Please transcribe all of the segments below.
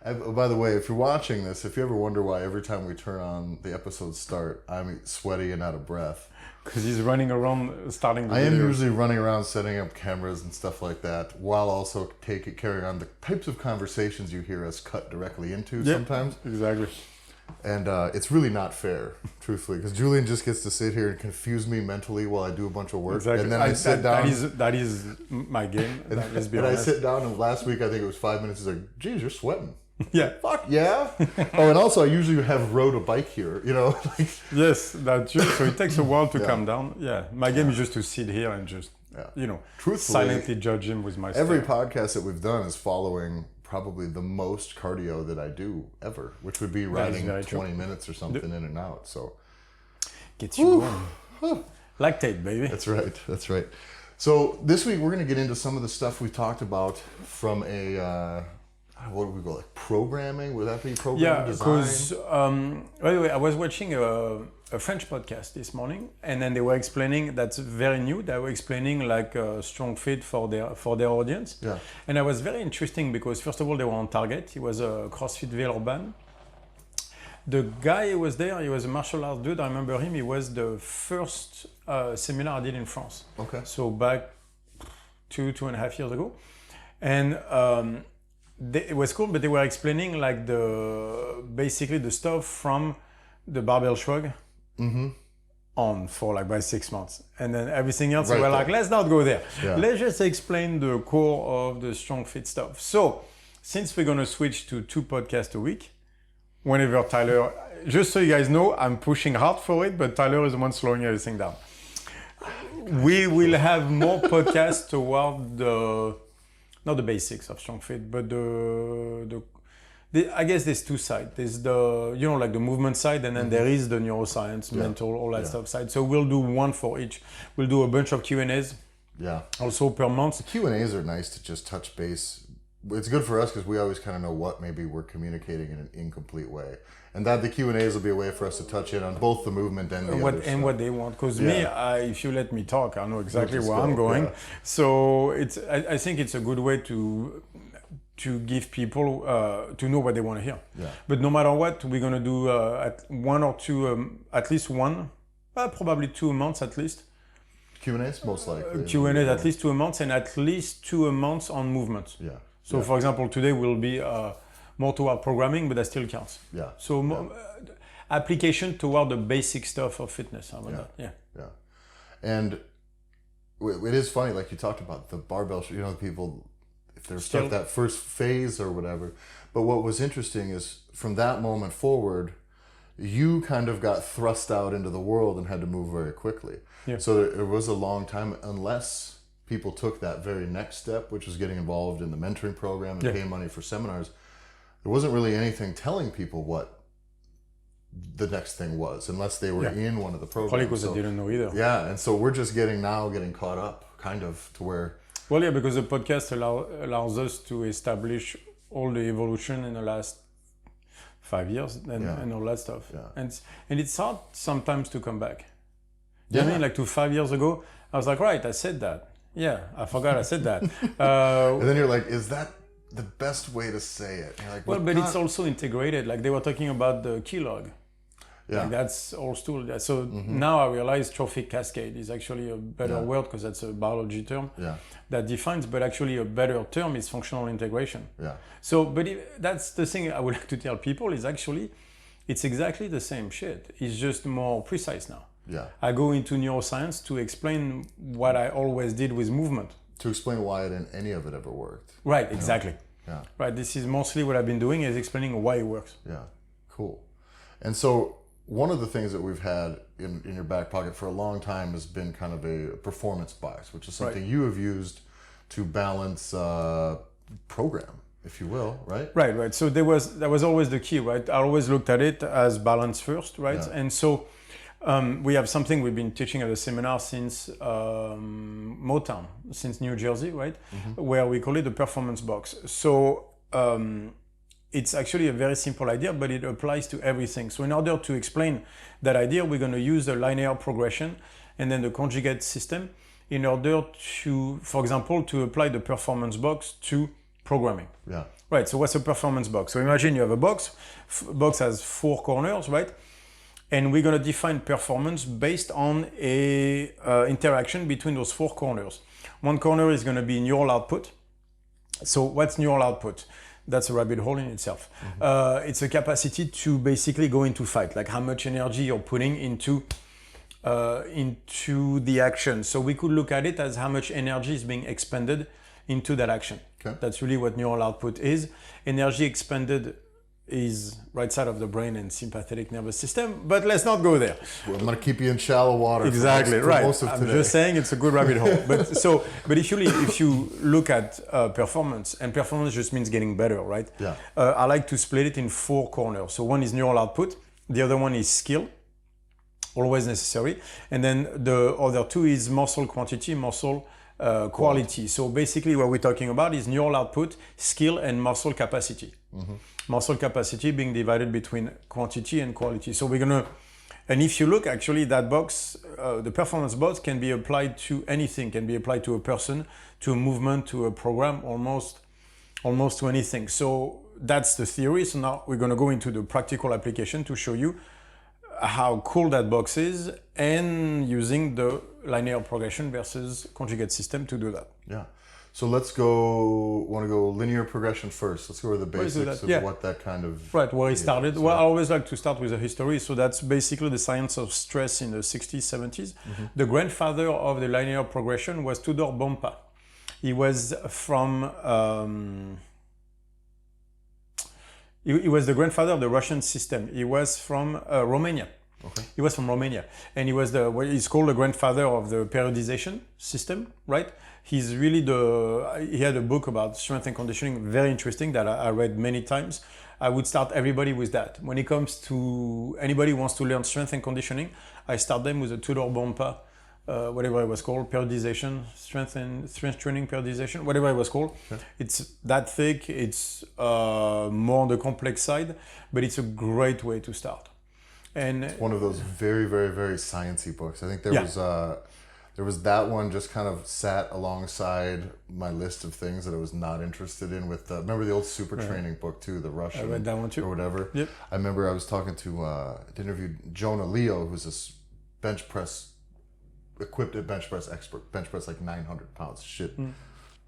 By the way, if you're watching this, if you ever wonder why every time we turn on the episodes start, I'm sweaty and out of breath. Because he's running around starting the I am videos. usually running around setting up cameras and stuff like that, while also carrying on the types of conversations you hear us cut directly into sometimes. Exactly. And it's really not fair, truthfully, because Julien just gets to sit here and confuse me mentally while I do a bunch of work. Exactly. And then I sit down. That is my game. And I sit down, and last week, I think it was 5 minutes, he's like, geez, you're sweating. Yeah. Fuck yeah. Oh, and also I usually rode a bike here, like, yes, that's true. So it takes a while to calm down. Yeah. My game is just to sit here and just, truthfully, silently judge him with my every style. podcast that we've done is following probably the most cardio that I do ever, which would be riding 20 minutes or something in and out. So gets you going. Lactate, baby. That's right. So this week we're going to get into some of the stuff we talked about from a what would we go, like programming? Would that be program design? Yeah, because by the way, I was watching a French podcast this morning, and then they were explaining, that's very new, they were explaining like StrongFit for their audience. Yeah. And it was very interesting because first of all, they were on target. He was a CrossFit Villeurbanne. The guy who was there, he was a martial arts dude. I remember him. He was the first seminar I did in France. Okay. So back 2.5 years ago. And it was cool, but they were explaining like basically the stuff from the barbell shrug on for like by 6 months. And then everything else, we were like, let's not go there. Yeah. Let's just explain the core of the StrongFit stuff. So since we're going to switch to 2 podcasts a week, whenever Tyler, just so you guys know, I'm pushing hard for it, but Tyler is the one slowing everything down. We will have more podcasts toward not the basics of StrongFit, but I guess there's 2 sides. There's like the movement side, and then there is the neuroscience, mental, all that stuff side. So we'll do one for each. We'll do a bunch of Q&As. Yeah. Also per month. The Q&As are nice to just touch base. It's good for us because we always kind of know what maybe we're communicating in an incomplete way. And that the Q&As will be a way for us to touch in on both the movement and the other stuff. What they want. Because if you let me talk, I know exactly where I'm going. Yeah. So I think it's a good way to give people to know what they want to hear. Yeah. But no matter what, we're going to do at least one, probably 2 a month at least. Q&As most likely. Q&As at least 2 a month, and at least 2 a month on movement. Yeah. So for example, today will be more toward programming, but that still counts. Yeah. So application toward the basic stuff of fitness. How about that? Yeah. And it is funny, like you talked about the barbell, people, if they're stuck that first phase or whatever. But what was interesting is from that moment forward, you kind of got thrust out into the world and had to move very quickly. Yeah. So it was a long time, unless people took that very next step, which was getting involved in the mentoring program and paying money for seminars. There wasn't really anything telling people what the next thing was, unless they were in one of the programs. Probably because they didn't know either. Yeah, and so we're just getting caught up, kind of, to where... Well, yeah, because the podcast allows us to establish all the evolution in the last 5 years and all that stuff. Yeah. And it's hard sometimes to come back. You know what I mean? Like 5 years ago, I was like, right, I said that. Yeah, I forgot I said that. And then you're like, is that the best way to say it? You're like, well, but it's also integrated. Like they were talking about the keylog. Yeah. Like that's old stool. So now I realize trophic cascade is actually a better word because that's a biology term that defines, but actually a better term is functional integration. Yeah. So, but that's the thing I would like to tell people is actually, it's exactly the same shit. It's just more precise now. Yeah. I go into neuroscience to explain what I always did with movement. To explain why any of it ever worked. Right, exactly. Yeah. Right, this is mostly what I've been doing is explaining why it works. Yeah, cool. And so one of the things that we've had in your back pocket for a long time has been kind of a performance bias, which is something you have used to balance program, if you will, right? Right. So that was always the key, right? I always looked at it as balance first, right? Yeah. And so we have something we've been teaching at a seminar since Motown, since New Jersey, right? Where we call it the performance box. So it's actually a very simple idea, but it applies to everything. So in order to explain that idea, we're going to use the linear progression and then the conjugate system in order to, for example, to apply the performance box to programming. Yeah. Right, so what's a performance box? So imagine you have a box. Box has 4 corners, right? And we're going to define performance based on a interaction between those 4 corners. One corner is going to be neural output. So what's neural output? That's a rabbit hole in itself. It's a capacity to basically go into fight, like how much energy you're putting into the action. So we could look at it as how much energy is being expended into that action. Okay. That's really what neural output is. Energy expended is right side of the brain and sympathetic nervous system, but let's not go there. Well, I'm going to keep you in shallow water. Exactly, for right. Most of I'm today. just saying it's a good rabbit hole. But if you look at performance, and performance just means getting better, right? Yeah. I like to split it in 4 corners. So one is neural output, the other one is skill, always necessary, and then the other 2 is muscle quantity, muscle quality. So basically what we're talking about is neural output, skill, and muscle capacity. Muscle capacity being divided between quantity and quality. So we're gonna, and if you look actually that box, the performance box can be applied to anything, can be applied to a person, to a movement, to a program, almost to anything. So that's the theory. So now we're gonna go into the practical application to show you how cool that box is and using the linear progression versus conjugate system to do that. Yeah. So want to go linear progression first. Let's go over the basics of what that kind of... Right, where it started. So, well, I always like to start with the history. So that's basically the science of stress in the 60s, 70s. The grandfather of the linear progression was Tudor Bompa. He was from... He was the grandfather of the Russian system. He was from Romania. Okay. He was from Romania, and he's called the grandfather of the periodization system, right? He's really he had a book about strength and conditioning, very interesting, that I read many times. I would start everybody with that. When it comes to anybody who wants to learn strength and conditioning, I start them with a Tudor Bompa, whatever it was called, periodization, strength training periodization, whatever it was called. Okay. It's that thick, it's more on the complex side, but it's a great way to start. And it's one of those very, very, very sciencey books. I think there was that one just kind of sat alongside my list of things that I was not interested in. Remember the old super training book too, the Russian, I read that one too, or whatever. Yep. I remember I was talking to interviewed Jonah Leo, who's a bench press expert, bench press like 900 pounds, shit.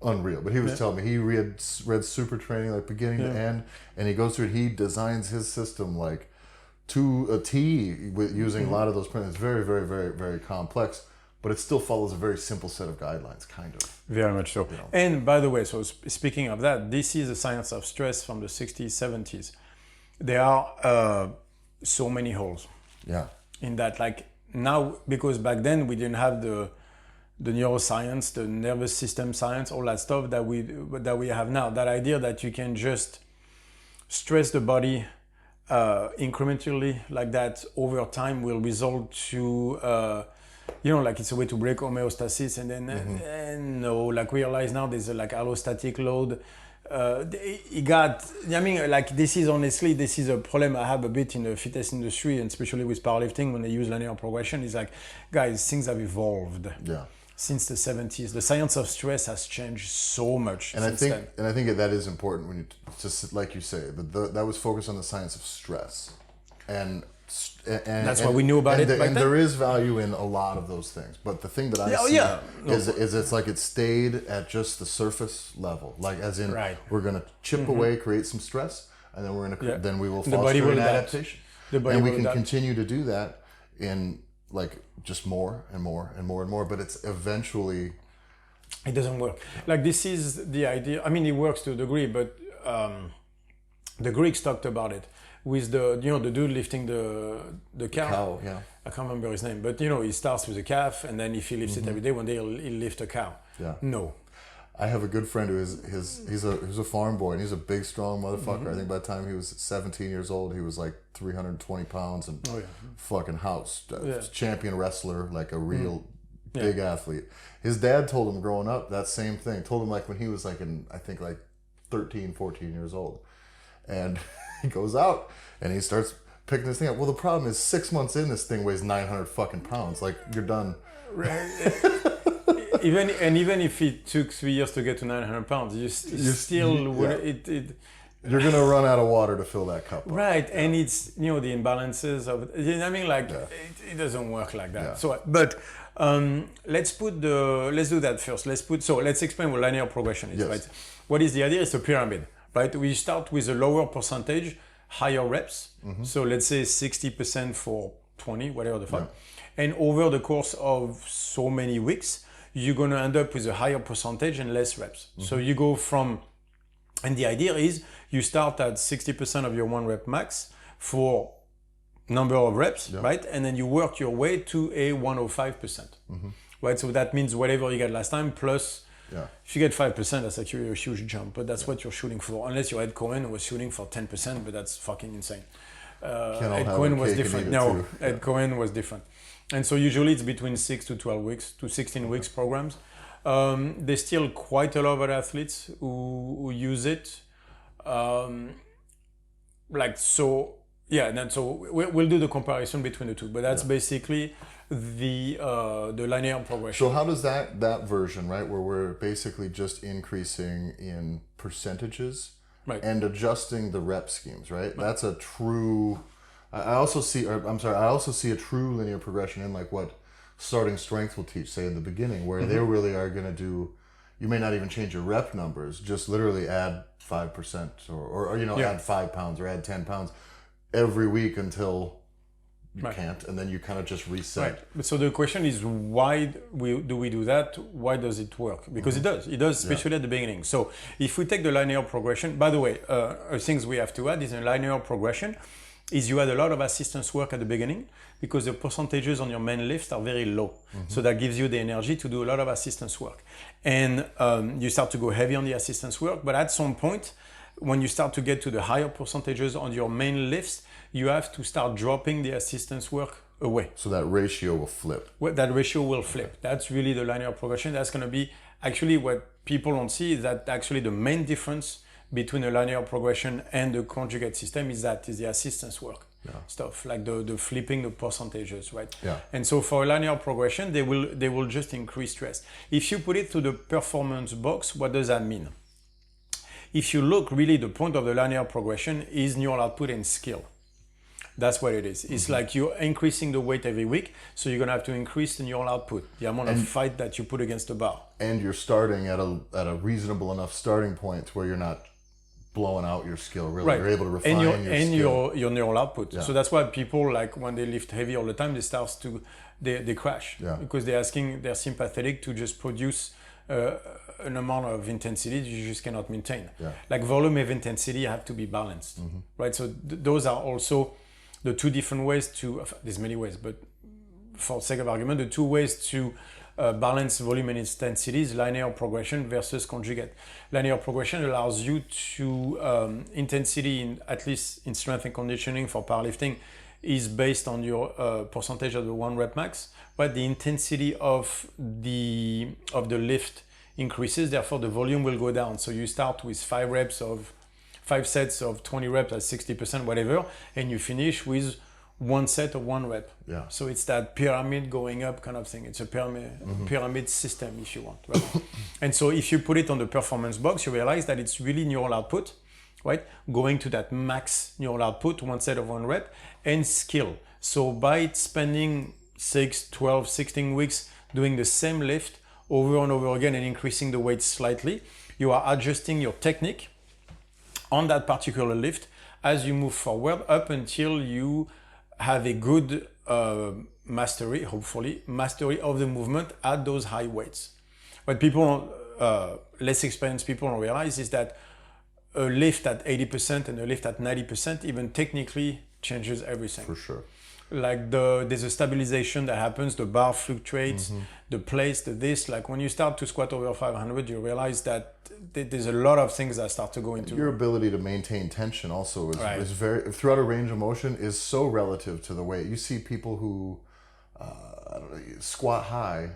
Unreal. But he was telling me he read super training like beginning to end, and he goes through it. He designs his system like to a T with using a lot of those principles. It's very, very, very, very complex, but it still follows a very simple set of guidelines, kind of. Very much so. You know. And by the way, so speaking of that, this is the science of stress from the 60s, 70s. There are so many holes. Yeah. In that, like now, because back then we didn't have the neuroscience, the nervous system science, all that stuff that we have now. That idea that you can just stress the body incrementally like that over time will result to like it's a way to break homeostasis, and then and no, like we realize now there's like allostatic load. This is a problem I have a bit in the fitness industry, and especially with powerlifting when they use linear progression. Is like, guys, things have evolved. Yeah. Since the 70s, the science of stress has changed so much. And I think that is important when you just like you say that was focused on the science of stress, and that's what we knew about it. And there is value in a lot of those things, but the thing that I see is it's like it stayed at just the surface level, like as in we're gonna chip away, create some stress, and then then we will foster an adaptation, and we can continue to do that in like just more and more and more and more, but it's eventually it doesn't work. Like this is the idea. I mean, it works to a degree, but the Greeks talked about it with the dude lifting the cow. Yeah, I can't remember his name, but he starts with a calf, and then if he lifts it every day, one day he'll lift a cow. Yeah. No. I have a good friend who he's a farm boy, and he's a big, strong motherfucker. I think by the time he was 17 years old, he was like 320 pounds and fucking house. Champion wrestler, like a real big athlete. His dad told him growing up that same thing. Told him like when he was like I think 13, 14 years old. And he goes out and he starts picking this thing up. Well, the problem is 6 months in, this thing weighs 900 fucking pounds. Like, you're done. even if it took 3 years to get to 900 pounds, you still would you're gonna run out of water to fill that cup up. Right, and it's the imbalances of it doesn't work like that. Yeah. So, but let's do that first. Let's explain what linear progression is. Yes. Right, what is the idea? It's a pyramid. Right, we start with a lower percentage, higher reps. So let's say 60% for 20, whatever the fuck. And over the course of so many weeks, you're gonna end up with a higher percentage and less reps. So you go from, and the idea is you start at 60% of your 1 rep max for number of reps, right? And then you work your way to a 105%, right? So that means whatever you got last time plus, if you get 5%, that's actually a huge jump, but that's what you're shooting for. Unless your Ed Cohen was shooting for 10%, but that's fucking insane. Ed Cohen was different. No, Ed Cohen was different. And so usually it's between 6 to 12 weeks to 16 weeks programs. There's still quite a lot of athletes who use it. And then we'll do the comparison between the two, but that's basically the linear progression. So how does that version, right, where we're basically just increasing in percentages and adjusting the rep schemes, right? That's a true. I also see a true linear progression in like what starting strength will teach, say in the beginning, where they really are going to do. You may not even change your rep numbers, just literally add 5% or add 5 pounds or add 10 pounds every week until you can't, and then you kind of just reset. Right. So the question is, why do we do that? Why does it work? Because it does, especially at the beginning. So if we take the linear progression, by the way, things we have to add is in linear progression is you add a lot of assistance work at the beginning because the percentages on your main lifts are very low. So that gives you the energy to do a lot of assistance work. And you start to go heavy on the assistance work, but at some point, when you start to get to the higher percentages on your main lifts, you have to start dropping the assistance work away. So that ratio will flip. That ratio will flip. That's really the linear progression. That's going to be actually what people don't see is that actually the main difference between a linear progression and the conjugate system is the assistance work stuff, like the flipping the percentages, right? Yeah. And so for a linear progression, they will just increase stress. If you put it to the performance box, what does that mean? If you look, really the point of the linear progression is neural output and skill. That's what it is. It's like you're increasing the weight every week, so you're gonna have to increase the neural output, the amount of fight that you put against the bar. And you're starting at a reasonable enough starting point where you're not blowing out your skill. Really, you're able to refine your neural output. Yeah. So that's why people, like when they lift heavy all the time, they crash because they're sympathetic to just produce an amount of intensity you just cannot maintain. Yeah. Like volume and intensity have to be balanced, right? So those are also the two different ways to, there's many ways, but for sake of argument, the two ways to balance volume and intensity is linear progression versus conjugate. Linear progression allows you to, intensity, at least in strength and conditioning for powerlifting, is based on your percentage of the 1 rep max, but the intensity of the lift increases, therefore the volume will go down. So you start with 5 sets of 20 reps at 60%, whatever, and you finish with 1 set of 1 rep. Yeah. So it's that pyramid going up kind of thing. It's a pyramid system, if you want. Right? And so if you put it on the performance box, you realize that it's really neural output, right? Going to that max neural output, 1 set of 1 rep, and skill. So by spending 6, 12, 16 weeks doing the same lift over and over again and increasing the weight slightly, you are adjusting your technique on that particular lift as you move forward up until you have a good mastery of the movement at those high weights. What people, less experienced people don't realize is that a lift at 80% and a lift at 90% even technically changes everything. For sure. Like there's a stabilization that happens, the bar fluctuates, the place, this. Like when you start to squat over 500, you realize that there's a lot of things that start to go into your ability to maintain tension also is very, throughout a range of motion, is so relative to the weight. You see people who squat high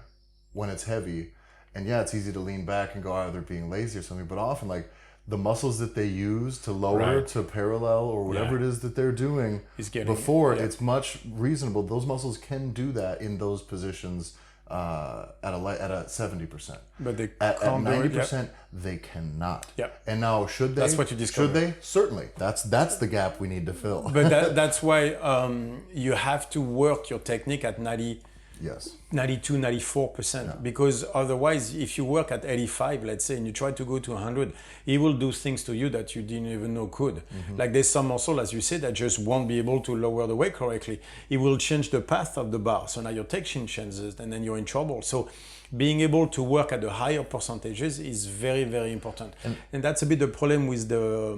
when it's heavy, and it's easy to lean back and go, they're being lazy or something, but often like the muscles that they use to lower to parallel or whatever it is that they're doing it's much reasonable. Those muscles can do that in those positions at a 70%. But they at can't 90%, they cannot. Yeah. And now, should they? That's what you discover. Should they? Certainly. That's the gap we need to fill. But that's why you have to work your technique at 92, 94%. Because otherwise, if you work at 85, let's say, and you try to go to 100, it will do things to you that you didn't even know could. Like there's some muscle, as you said, that just won't be able to lower the weight correctly. It will change the path of the bar. So now your tension changes, and then you're in trouble. So being able to work at the higher percentages is very, very important. And that's a bit the problem with the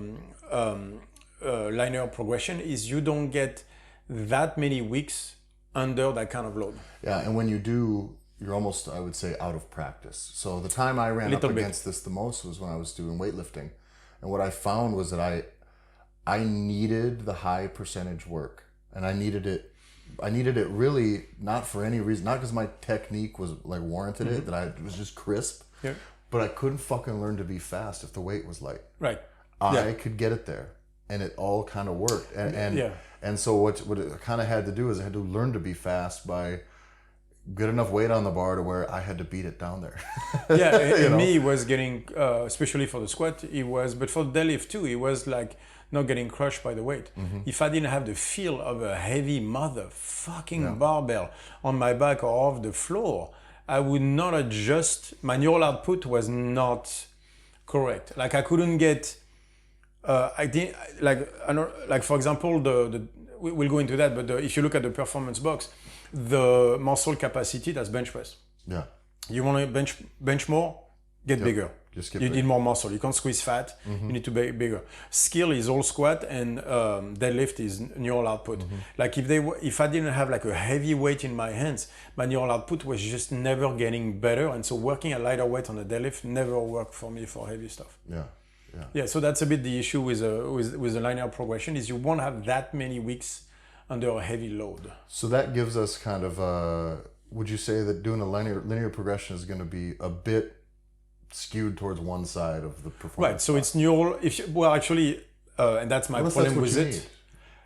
linear progression is you don't get that many weeks under that kind of load. Yeah, and when you do, you're almost, I would say, out of practice. So the time I ran up against this the most was when I was doing weightlifting. And what I found was that I needed the high percentage work. And I needed it really not for any reason, not because my technique was like warranted it, that it was just crisp. Yeah. But I couldn't fucking learn to be fast if the weight was light. Right. I could get it there. And it all kind of worked. And so what I kind of had to do is I had to learn to be fast by good enough weight on the bar to where I had to beat it down there. And me, it was getting, especially for the squat, but for the deadlift too, it was like not getting crushed by the weight. If I didn't have the feel of a heavy motherfucking barbell on my back or off the floor, I would not adjust. My neural output was not correct. Like I couldn't get, I didn't, like for example, we'll go into that, but if you look at the performance box, the muscle capacity, that's bench press. Yeah. You want to bench more? Get bigger. You need more muscle. You can't squeeze fat. You need to be bigger. Skill is all squat, and deadlift is neural output. Like if I didn't have like a heavy weight in my hands, my neural output was just never getting better. And so working a lighter weight on a deadlift never worked for me for heavy stuff. Yeah. So that's a bit the issue with the linear progression is you won't have that many weeks under a heavy load. So that gives us kind of, would you say that doing a linear progression is going to be a bit skewed towards one side of the performance? Right. So it's neural. And that's my problem with it.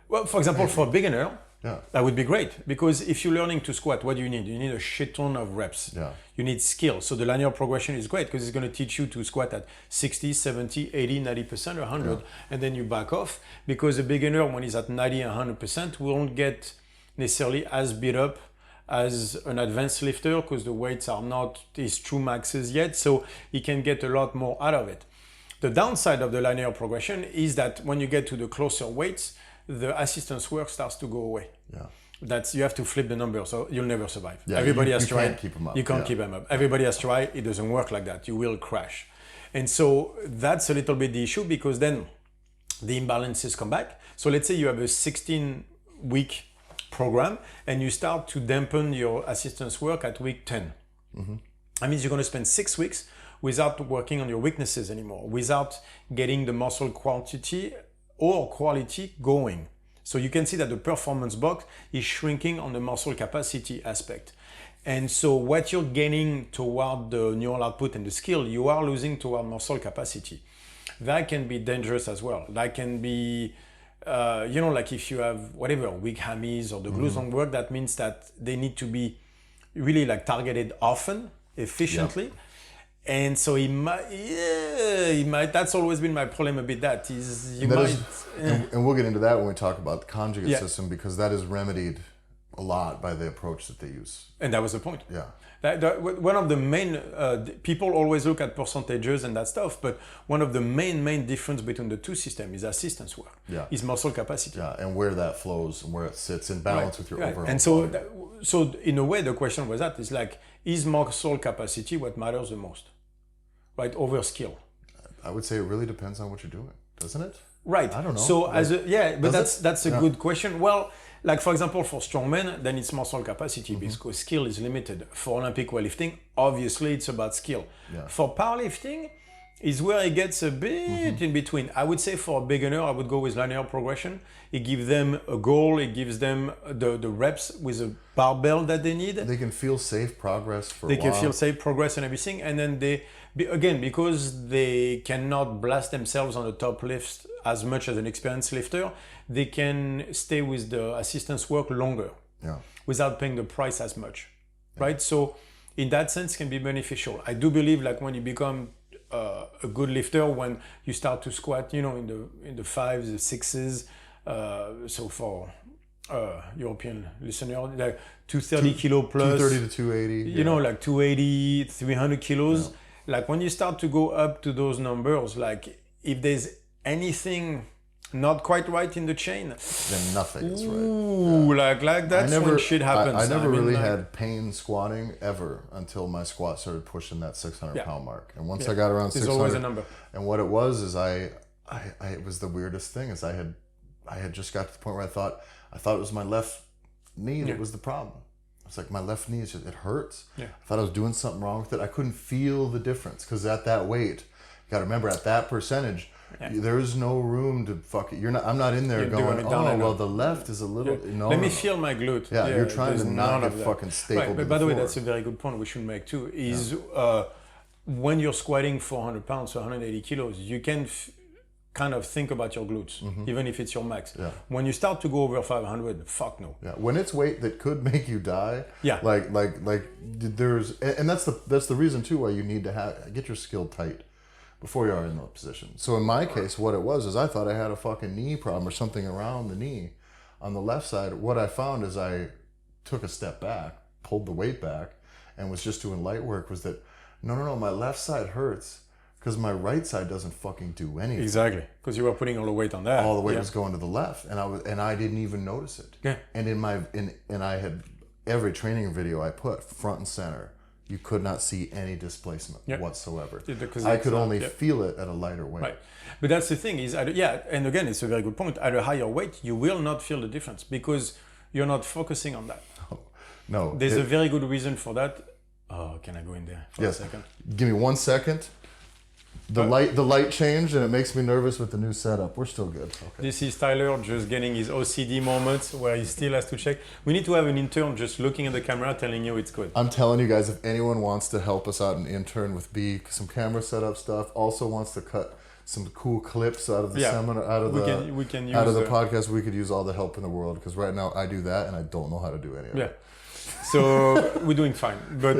Well, for example, for a beginner, that would be great, because if you're learning to squat, what do you need? You need a shit ton of reps. You need skill. So the linear progression is great because it's going to teach you to squat at 60, 70, 80, 90%, or 100, and then you back off, because a beginner, when he's at 90 and 100%, won't get necessarily as beat up as an advanced lifter, because the weights are not his true maxes yet, so he can get a lot more out of it. The downside of the linear progression is that when you get to the closer weights, the assistance work starts to go away. You have to flip the number, so you'll never survive. Everybody has tried. You can't keep them up. You can't keep them up. Everybody has tried. It doesn't work like that. You will crash. And so that's a little bit the issue, because then the imbalances come back. So let's say you have a 16-week program and you start to dampen your assistance work at week 10. That means you're going to spend 6 weeks without working on your weaknesses anymore, without getting the muscle quantity or quality going. So you can see that the performance box is shrinking on the muscle capacity aspect. And so what you're gaining toward the neural output and the skill, you are losing toward muscle capacity. That can be dangerous as well. That can be, like if you have whatever, weak hammies or the glutes don't work, that means that they need to be really like targeted often, efficiently. And so he might. That's always been my problem a bit. And we'll get into that when we talk about the conjugate system, because that is remedied a lot by the approach that they use. And that was the point. One of the main people always look at percentages and that stuff, but one of the main difference between the two systems is assistance work. Is muscle capacity. And where that flows and where it sits in balance with your overall. And so in a way, the question was that is like, is muscle capacity what matters the most? Right, over skill? I would say it really depends on what you're doing, doesn't it? Right. I don't know. So that's a good question. Well, like for example, for strongmen, then it's muscle capacity because skill is limited. For Olympic weightlifting, obviously it's about skill. For powerlifting, is where it gets a bit in between. I would say for a beginner, I would go with linear progression. It gives them a goal. It gives them the reps with a barbell that they need. They can feel safe progress for a while. They can feel safe progress and everything. And then because they cannot blast themselves on the top lifts as much as an experienced lifter, they can stay with the assistance work longer without paying the price as much, right? So in that sense can be beneficial. I do believe like when you become a good lifter, when you start to squat, you know, in the fives, the sixes, so for European listener, like 230 kilo plus, 230 to 280, you know, like 280, 300 kilos. Like when you start to go up to those numbers, like if there's anything not quite right in the chain, then nothing is right. Ooh, like that's when shit happens. I never really had pain squatting ever until my squat started pushing that 600 pound mark. And once I got around 600, there's always a number. And what it was is it was the weirdest thing is I had just got to the point where I thought it was my left knee that was the problem. It's like my left knee it hurts. Yeah. I thought I was doing something wrong with it. I couldn't feel the difference because at that weight, you got to remember at that percentage. Yeah. There's no room to fuck it. I'm not in there going, well, the left is a little... Yeah. No, Let me feel my glute. Yeah, you're trying to not get fucking stapled. Right. But by the way, that's a very good point we should make too, is when you're squatting 400 pounds, so 180 kilos, you can kind of think about your glutes, even if it's your max. Yeah. When you start to go over 500, fuck no. Yeah. When it's weight that could make you die, like there's... And that's the reason too why you need to get your skill tight before you are in that position. So in my case, what it was is I thought I had a fucking knee problem or something around the knee on the left side. What I found is I took a step back, pulled the weight back, and was just doing light work was that, no, my left side hurts because my right side doesn't fucking do anything. Exactly, because you were putting all the weight on that. All the weight was going to the left, and I didn't even notice it. Yeah. And I had every training video I put front and center. You could not see any displacement whatsoever. I could only feel it at a lighter weight. Right. But that's the thing is, and again, it's a very good point. At a higher weight, you will not feel the difference because you're not focusing on that. No. There's a very good reason for that. Oh, can I go in there for a second? Give me 1 second. The light changed and it makes me nervous with the new setup. We're still good. Okay. This is Tyler just getting his OCD moments where he still has to check. We need to have an intern just looking at the camera telling you it's good. I'm telling you guys, if anyone wants to help us out, an intern with some camera setup stuff, also wants to cut some cool clips out of the seminar, out of the podcast, we could use all the help in the world because right now I do that and I don't know how to do any of it. So we're doing fine, but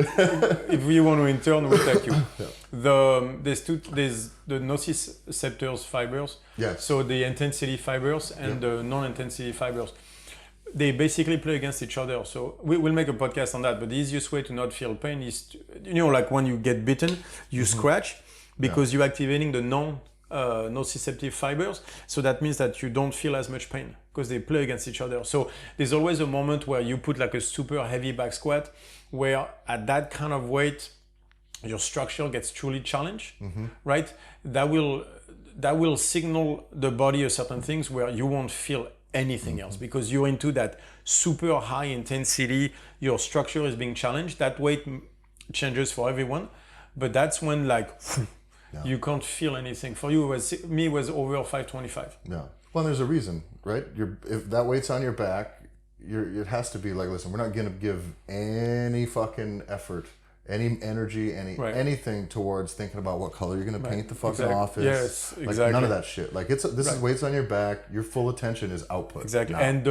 if we want to intern, we'll take you. There's the nociceptors fibers. Yes. So the intensity fibers and the non-intensity fibers. They basically play against each other. So we'll make a podcast on that. But the easiest way to not feel pain is, like when you get bitten, you scratch because you're activating the nociceptive fibers. So that means that you don't feel as much pain because they play against each other. So there's always a moment where you put like a super heavy back squat where at that kind of weight, your structure gets truly challenged, right? That will signal the body a certain things where you won't feel anything else because you're into that super high intensity, your structure is being challenged. That weight changes for everyone, but that's when you can't feel anything. For you, it was over 525. Yeah. Well, there's a reason, right? If that weight's on your back, it has to be like, listen, we're not going to give any fucking effort, any energy, anything towards thinking about what color you're going to paint the fucking office. Yes, exactly. None of that shit. Like this is weights on your back. Your full attention is output. Exactly. Now. And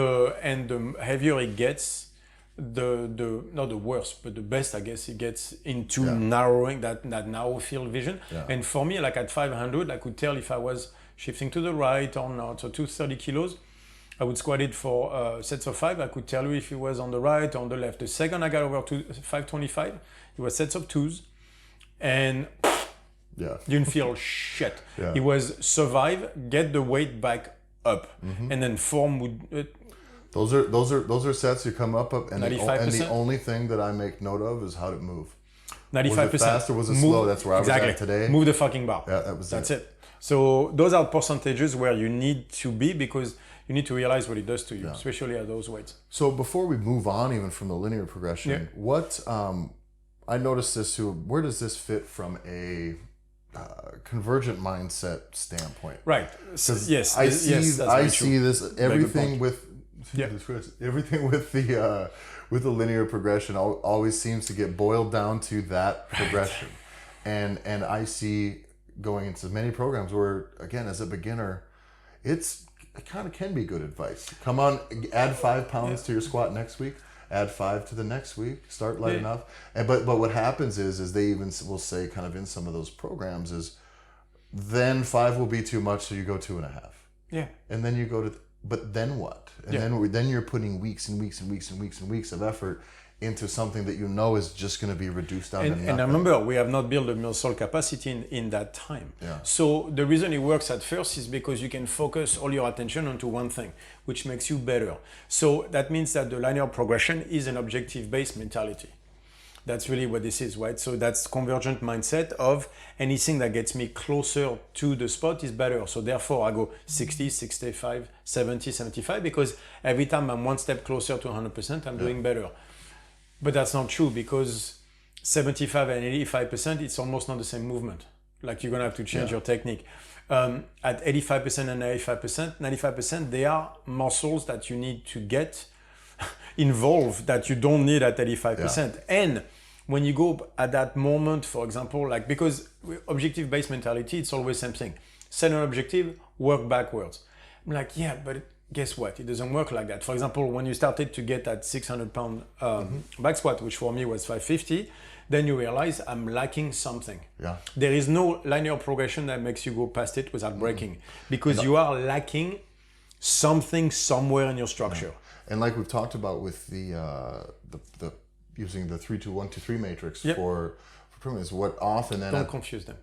the heavier it gets, the not the worst, but the best, I guess, it gets into narrowing that narrow field vision. Yeah. And for me, like at 500, I could tell if I was shifting to the right or not. So 230 kilos, I would squat it for sets of 5. I could tell you if it was on the right or on the left. The second I got over to 525, it was sets of 2s, and you didn't feel shit. Yeah. It was survive, get the weight back up, and then form would. Those are sets you come up and the only thing that I make note of is how to move. 95%. Was it fast or was it slow? That's where I was at today. Move the fucking bar. Yeah, that's it. So those are percentages where you need to be because you need to realize what it does to you, especially at those weights. So before we move on even from the linear progression, what I noticed this too, where does this fit from a convergent mindset standpoint? Right. Yes. I see this everything with the linear progression always seems to get boiled down to that progression. And I see going into many programs where, again, as a beginner, it kind of can be good advice. Come on, add 5 pounds to your squat next week, add 5 to the next week, start light enough. But what happens is they even will say kind of in some of those programs is then 5 will be too much, so you go 2.5. Yeah. And then you go to, but then what? And then you're putting weeks and weeks and weeks and weeks and weeks of effort into something that you know is just going to be reduced down to nothing. And remember, we have not built a muscle capacity in that time. Yeah. So the reason it works at first is because you can focus all your attention onto one thing, which makes you better. So that means that the linear progression is an objective-based mentality. That's really what this is, right? So that's convergent mindset of anything that gets me closer to the spot is better. So therefore I go 60, 65, 70, 75, because every time I'm one step closer to 100%, I'm doing better. But that's not true, because 75 and 85%, it's almost not the same movement. Like you're gonna have to change your technique. At 85% and 95%, they are muscles that you need to get involved that you don't need at 85%. Yeah. And when you go at that moment, for example, like, because objective-based mentality, it's always same thing. Set an objective, work backwards. I'm like, yeah, but guess what? It doesn't work like that. For example, when you started to get at 600-pound back squat, which for me was 550, then you realize I'm lacking something. Yeah. There is no linear progression that makes you go past it without breaking, because you are lacking something somewhere in your structure. Yeah. And like we've talked about with the using the 3-2-1-2-3 matrix for improvements, what often then don't confuse them.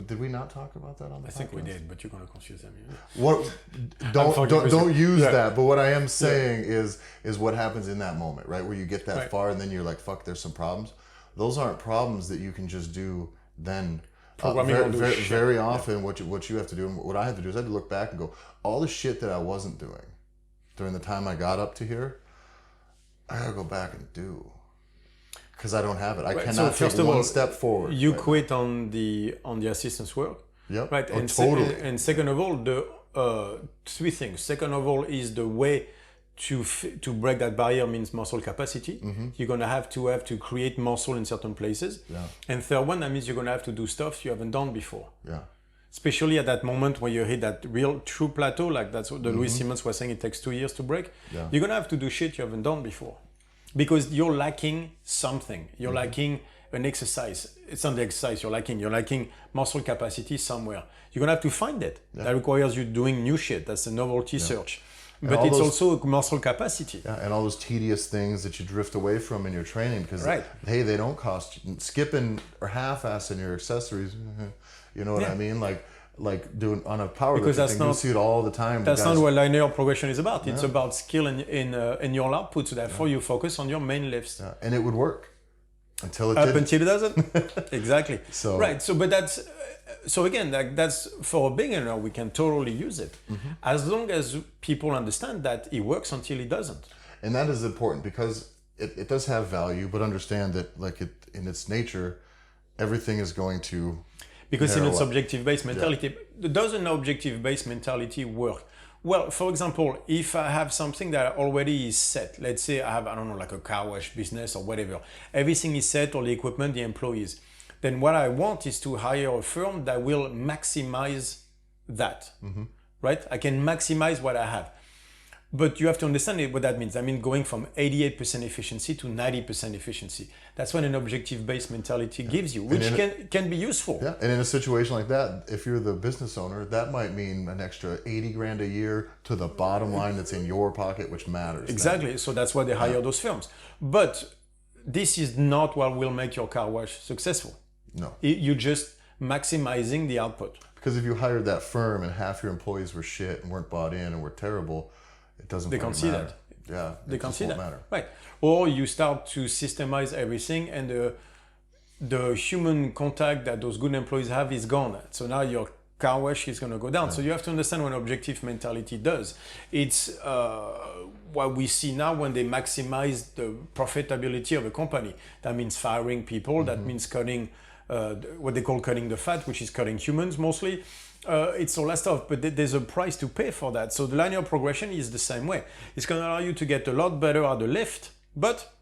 Did we not talk about that on the podcast? I think we did, but you're going to confuse them. What? Don't use that. But what I am saying is what happens in that moment, right? Where you get that far and then you're like, fuck, there's some problems. Those aren't problems that you can just do then. Very often, what you have to do, and what I had to do is I had to look back and go, all the shit that I wasn't doing during the time I got up to here, I gotta go back and do. Because I don't have it. I cannot take one step forward. You quit on the assistance work. Yep. Right. And totally. And second of all, the three things. Second of all is the way to break that barrier means muscle capacity. Mm-hmm. You're gonna have to create muscle in certain places. Yeah. And third one, that means you're gonna have to do stuff you haven't done before. Yeah. Especially at that moment where you hit that real true plateau, like that's what the Louis Simmons was saying, it takes 2 years to break. Yeah. You're gonna have to do shit you haven't done before. Because you're lacking something. You're lacking an exercise. It's not the exercise you're lacking muscle capacity somewhere. You're gonna have to find it. Yeah. That requires you doing new shit. That's a novelty search. But it's also muscle capacity. Yeah, and all those tedious things that you drift away from in your training because hey, they don't cost you. Skipping or half-assing your accessories, you know what I mean? Like doing on a powerlifting thing, you see it all the time. That's not what linear progression is about. It's about skill in your output. So therefore, you focus on your main lifts. Yeah. And it would work until it didn't. Up until it doesn't. Exactly. But that's so again. That's for a beginner. We can totally use it as long as people understand that it works until it doesn't. And that is important because it does have value, but understand that like it in its nature, everything is going to. Because in its objective-based mentality, does an objective-based mentality work? Well, for example, if I have something that already is set, let's say I have, I don't know, like a car wash business or whatever, everything is set, all the equipment, the employees, then what I want is to hire a firm that will maximize that, right? I can maximize what I have. But you have to understand what that means. I mean, going from 88% efficiency to 90% efficiency. That's what an objective-based mentality gives you, which can be useful. Yeah, and in a situation like that, if you're the business owner, that might mean an extra 80 grand a year to the bottom line that's in your pocket, which matters. Exactly. Then. So that's why they hire those firms. But this is not what will make your car wash successful. No. You're just maximizing the output. Because if you hired that firm and half your employees were shit and weren't bought in and were terrible, it doesn't matter. They can't see that. Yeah, they can't see that. Matter. Right. Or you start to systemize everything and the human contact that those good employees have is gone. So now your car wash is going to go down. Yeah. So you have to understand what objective mentality does. It's what we see now when they maximize the profitability of a company. That means firing people. That means cutting what they call cutting the fat, which is cutting humans mostly. It's all that stuff, but there's a price to pay for that. So the linear progression is the same way. It's going to allow you to get a lot better at the lift, but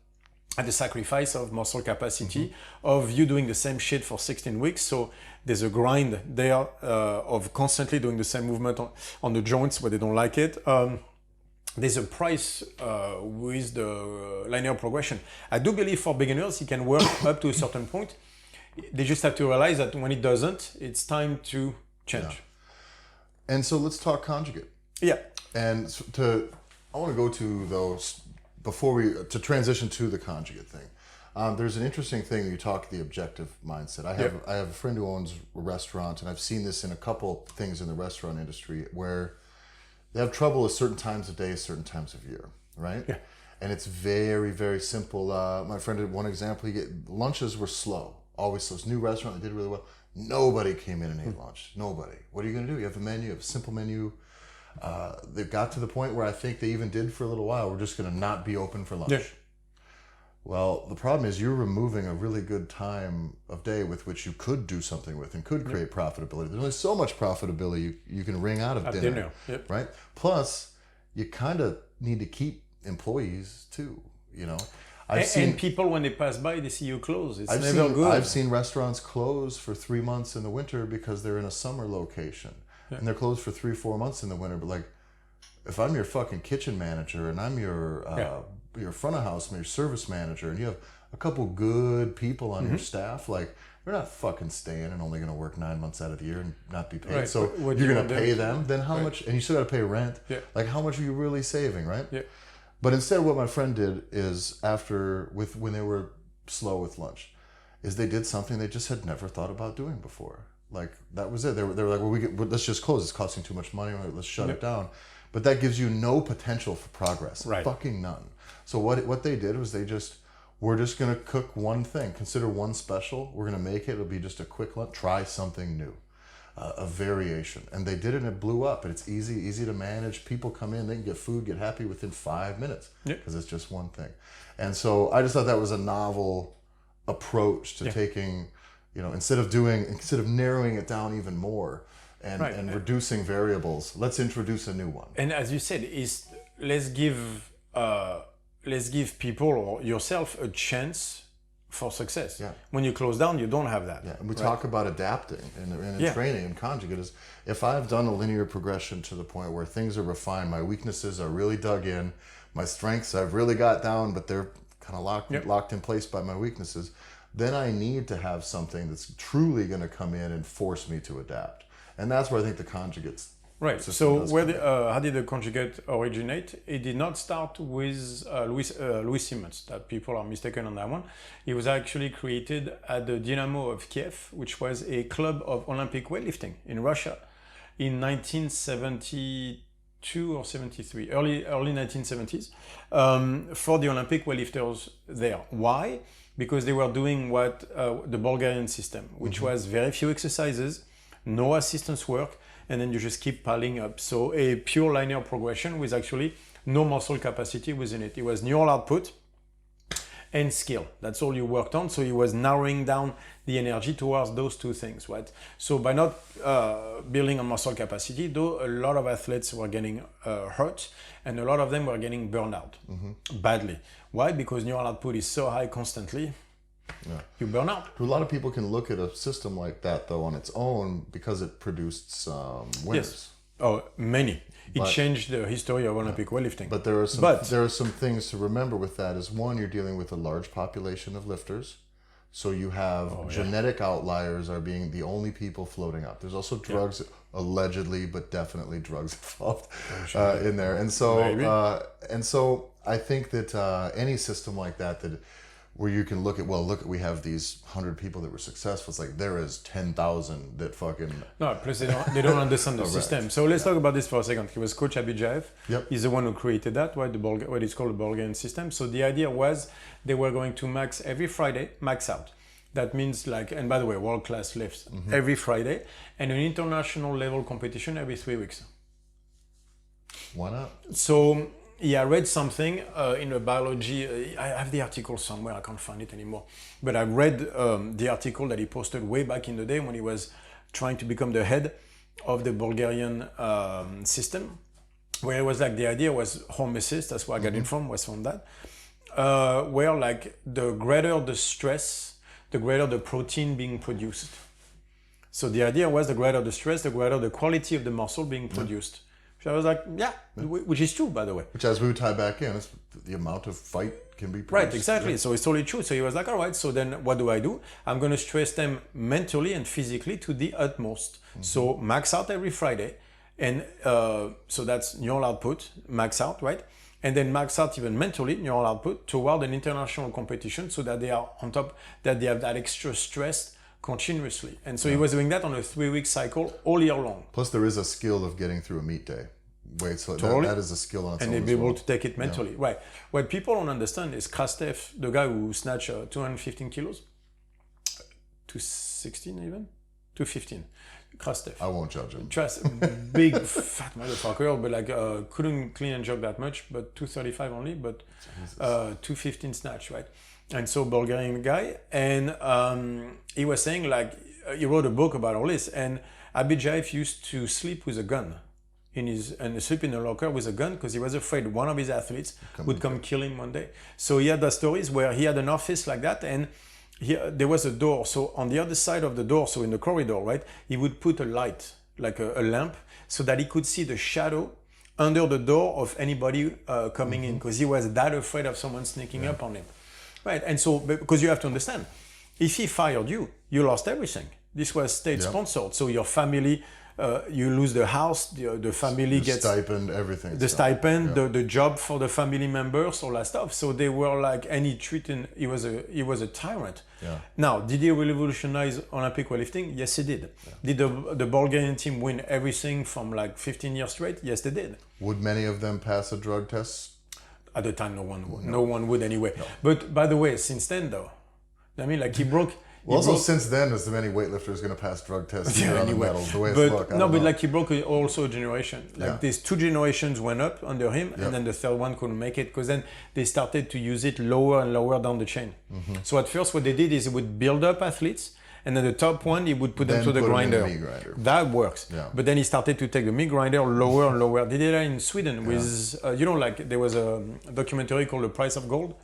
at the sacrifice of muscle capacity, of you doing the same shit for 16 weeks. So there's a grind there of constantly doing the same movement on the joints where they don't like it. there's a price with the linear progression. I do believe for beginners, it can work up to a certain point. They just have to realize that when it doesn't, it's time to change. Yeah. And so let's talk conjugate. Yeah. And I want to go to those to transition to the conjugate thing. There's an interesting thing you talk the objective mindset. I have a friend who owns a restaurant, and I've seen this in a couple things in the restaurant industry where they have trouble at certain times of day, certain times of year, right? Yeah. And it's very, very simple. My friend did one example. Lunches were slow, always slow. It's a new restaurant, they did really well. Nobody came in and ate lunch. Nobody. What are you going to do? You have a menu, you have a simple menu. They got to the point where I think they even did for a little while, we're just going to not be open for lunch. Yeah. Well, the problem is you're removing a really good time of day with which you could do something with and could create profitability. There's only so much profitability you can wring out of dinner. Yep. Right? Plus, you kind of need to keep employees too, you know. And people, when they pass by, they see you close. It's never good. I've seen restaurants close for 3 months in the winter because they're in a summer location. Yeah. And they're closed for 3-4 months in the winter. But like, if I'm your fucking kitchen manager and I'm your front of house, your service manager, and you have a couple good people on your staff, like, they're not fucking staying and only going to work 9 months out of the year and not be paid. Right. So you're going to pay them, then how much, and you still got to pay rent. Yeah. Like, how much are you really saving, right? Yeah. But instead, what my friend did is when they were slow with lunch, is they did something they just had never thought about doing before. Like, that was it. They were like, well, let's just close. It's costing too much money. Let's shut it down. But that gives you no potential for progress. Right. Fucking none. So what they did was we're just going to cook one thing. Consider one special. We're going to make it. It'll be just a quick lunch. Try something new. A variation. And they did it and it blew up. And it's easy to manage. People come in, they can get food, get happy within 5 minutes. Because it's just one thing. And so I just thought that was a novel approach to taking, instead of narrowing it down even more and reducing variables, let's introduce a new one. And as you said, let's give people or yourself a chance for success. Yeah. When you close down, you don't have that. Yeah. And we talk about adapting in training and conjugate is, if I've done a linear progression to the point where things are refined, my weaknesses are really dug in, my strengths I've really got down, but they're kind of locked in place by my weaknesses, then I need to have something that's truly going to come in and force me to adapt. And that's where I think the conjugates. Right. So how did the conjugate originate? It did not start with Louis Simmons. That people are mistaken on that one. It was actually created at the Dynamo of Kiev, which was a club of Olympic weightlifting in Russia in 1972 or 73, early 1970s, for the Olympic weightlifters there. Why? Because they were doing what the Bulgarian system, which was very few exercises, no assistance work, and then you just keep piling up. So a pure linear progression with actually no muscle capacity within it. It was neural output and skill. That's all you worked on. So it was narrowing down the energy towards those two things, right? So by not building on muscle capacity, though, a lot of athletes were getting hurt, and a lot of them were getting burned out badly. Why? Because neural output is so high constantly. Yeah. You burn out. A lot of people can look at a system like that, though, on its own because it produced some winners. Yes. Oh, many. It changed the history of Olympic weightlifting. But there are some things to remember with that. Is one, you're dealing with a large population of lifters, so you have genetic outliers are being the only people floating up. There's also drugs, allegedly, but definitely drugs involved in there. And so I think that any system like that where you can look, we have these 100 people that were successful. It's like there is 10,000 that fucking... No, plus they don't understand the system. So let's talk about this for a second. It was Coach Abidjaev. Yep. He's the one who created that, right? What is called the Bulgarian system. So the idea was they were going to max every Friday, max out. That means and by the way, world-class lifts every Friday, and an international level competition every 3 weeks. Why not? So... I read something in a biology. I have the article somewhere. I can't find it anymore. But I read the article that he posted way back in the day when he was trying to become the head of the Bulgarian system, where it was the idea was hormesis. That's where I got it from. Was from that, where the greater the stress, the greater the protein being produced. So the idea was the greater the stress, the greater the quality of the muscle being produced. So I was like, yeah, which is true, by the way. Which, as we would tie back in, is the amount of fight can be right, exactly. Yeah. So it's totally true. So he was like, all right, so then what do? I'm going to stress them mentally and physically to the utmost. So max out every Friday. And so that's neural output, max out, right? And then max out even mentally, neural output, toward an international competition so that they are on top, that they have that extra stress continuously. And so he was doing that on a 3-week cycle all year long. Plus there is a skill of getting through a meet day. So totally. that is a skill on its own. And they'd be able to take it mentally. Yeah. Right. What people don't understand is Krastev, the guy who snatched 215 kilos, 216 even? 215. Krastev. I won't judge him. Big fat motherfucker, but like couldn't clean and jog that much, but 235 only, but 215 snatch, right? And so Bulgarian guy, and he was saying like, he wrote a book about all this, and Abidjaev used to sleep with a gun and sleep in a locker with a gun because he was afraid one of his athletes would come kill him one day. So he had the stories where he had an office like that, and there was a door. So on the other side of the door, so in the corridor, right, he would put a light, like a lamp, so that he could see the shadow under the door of anybody coming in, because he was that afraid of someone sneaking up on him. Right, and so, because you have to understand, if he fired you, you lost everything. This was state-sponsored, so your family, you lose the house, the family gets... The stipend, everything. The stipend, the job for the family members, all that stuff. So they were like, and he was a tyrant. Yeah. Now, did he revolutionize Olympic weightlifting? Yes, he did. Yeah. Did the Bulgarian team win everything from like 15 years straight? Yes, they did. Would many of them pass a drug test? At the time, no one would anyway. No. But by the way, since then though, I mean, like he broke... Well, also since then, as many weightlifters going to pass drug tests on the medals, the way it's look. No, but like he broke also a generation. Like these 2 generations went up under him, and then the third one couldn't make it because then they started to use it lower and lower down the chain. So at first, what they did is he would build up athletes, and then the top one, he would put them to the grinder. That works. Yeah. But then he started to take the meat grinder lower and lower. They did that in Sweden with, like there was a documentary called The Price of Gold,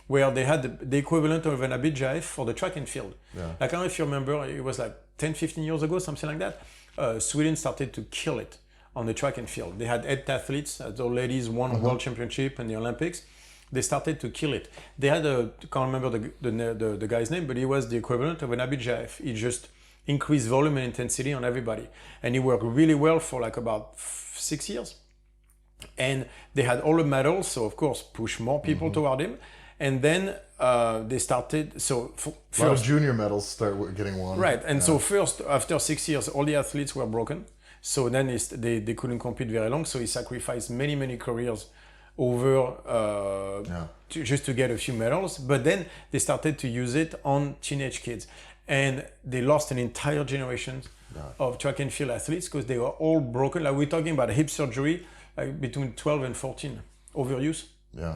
where they had the equivalent of an Abidjaev for the track and field. Yeah. Like, I don't know if you remember, it was like 10, 15 years ago, something like that. Sweden started to kill it on the track and field. They had 8 athletes, the ladies won World Championship and the Olympics. They started to kill it. They had I can't remember the guy's name, but he was the equivalent of an Abidjaev. He just increased volume and intensity on everybody. And he worked really well for like about 6 years. And they had all the medals, so of course, push more people toward him. And then they started, so first, a lot of junior medals start getting won. Right, and so first, after 6 years, all the athletes were broken. So then they couldn't compete very long, so he sacrificed many careers over just to get a few medals. But then they started to use it on teenage kids. And they lost an entire generation of track and field athletes because they were all broken. Like we're talking about hip surgery, like between 12 and 14, overuse. Yeah.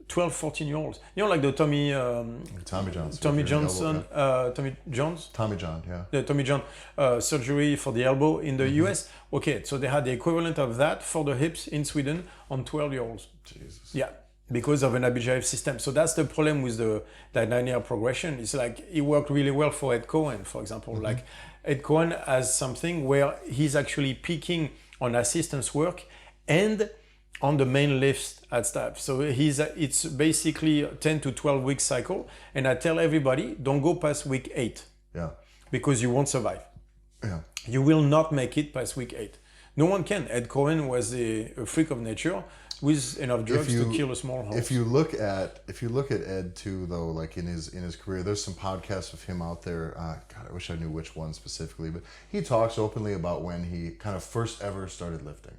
12, 14-year-olds. You know, like the Tommy John surgery for the elbow in the US. Okay, so they had the equivalent of that for the hips in Sweden on 12-year-olds. Jesus. Yeah, because of an Abidjaev system. So that's the problem with that linear progression. It's like it worked really well for Ed Cohen, for example. Like Ed Cohen has something where he's actually peaking on assistance work and on the main lifts at staff. So it's basically a 10 to 12 week cycle. And I tell everybody, don't go past week 8. Yeah. Because you won't survive. Yeah. You will not make it past week 8. No one can. Ed Cohen was a freak of nature with enough drugs to kill a small horse. If you look at Ed too, though, like in his career, there's some podcasts of him out there. God, I wish I knew which one specifically, but he talks openly about when he kind of first ever started lifting.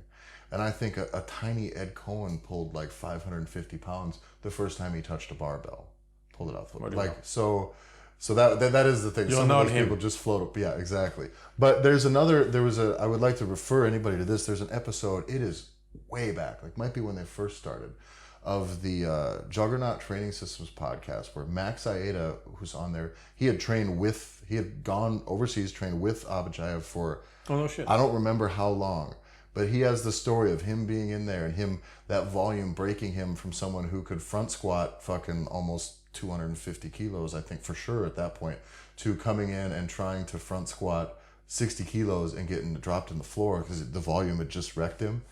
And I think a tiny Ed Cohen pulled like 550 pounds the first time he touched a barbell. Pulled it out. So that is the thing. You're Some not of those him. people just float up. Yeah, exactly. But I would like to refer anybody to this. There's an episode, it is way back, like might be when they first started, of the Juggernaut Training Systems podcast, where Max Aeta, who's on there, he had gone overseas, trained with Abidjaev for, I don't remember how long. But he has the story of him being in there and that volume breaking him from someone who could front squat fucking almost 250 kilos, I think for sure at that point, to coming in and trying to front squat 60 kilos and getting dropped in the floor because the volume had just wrecked him.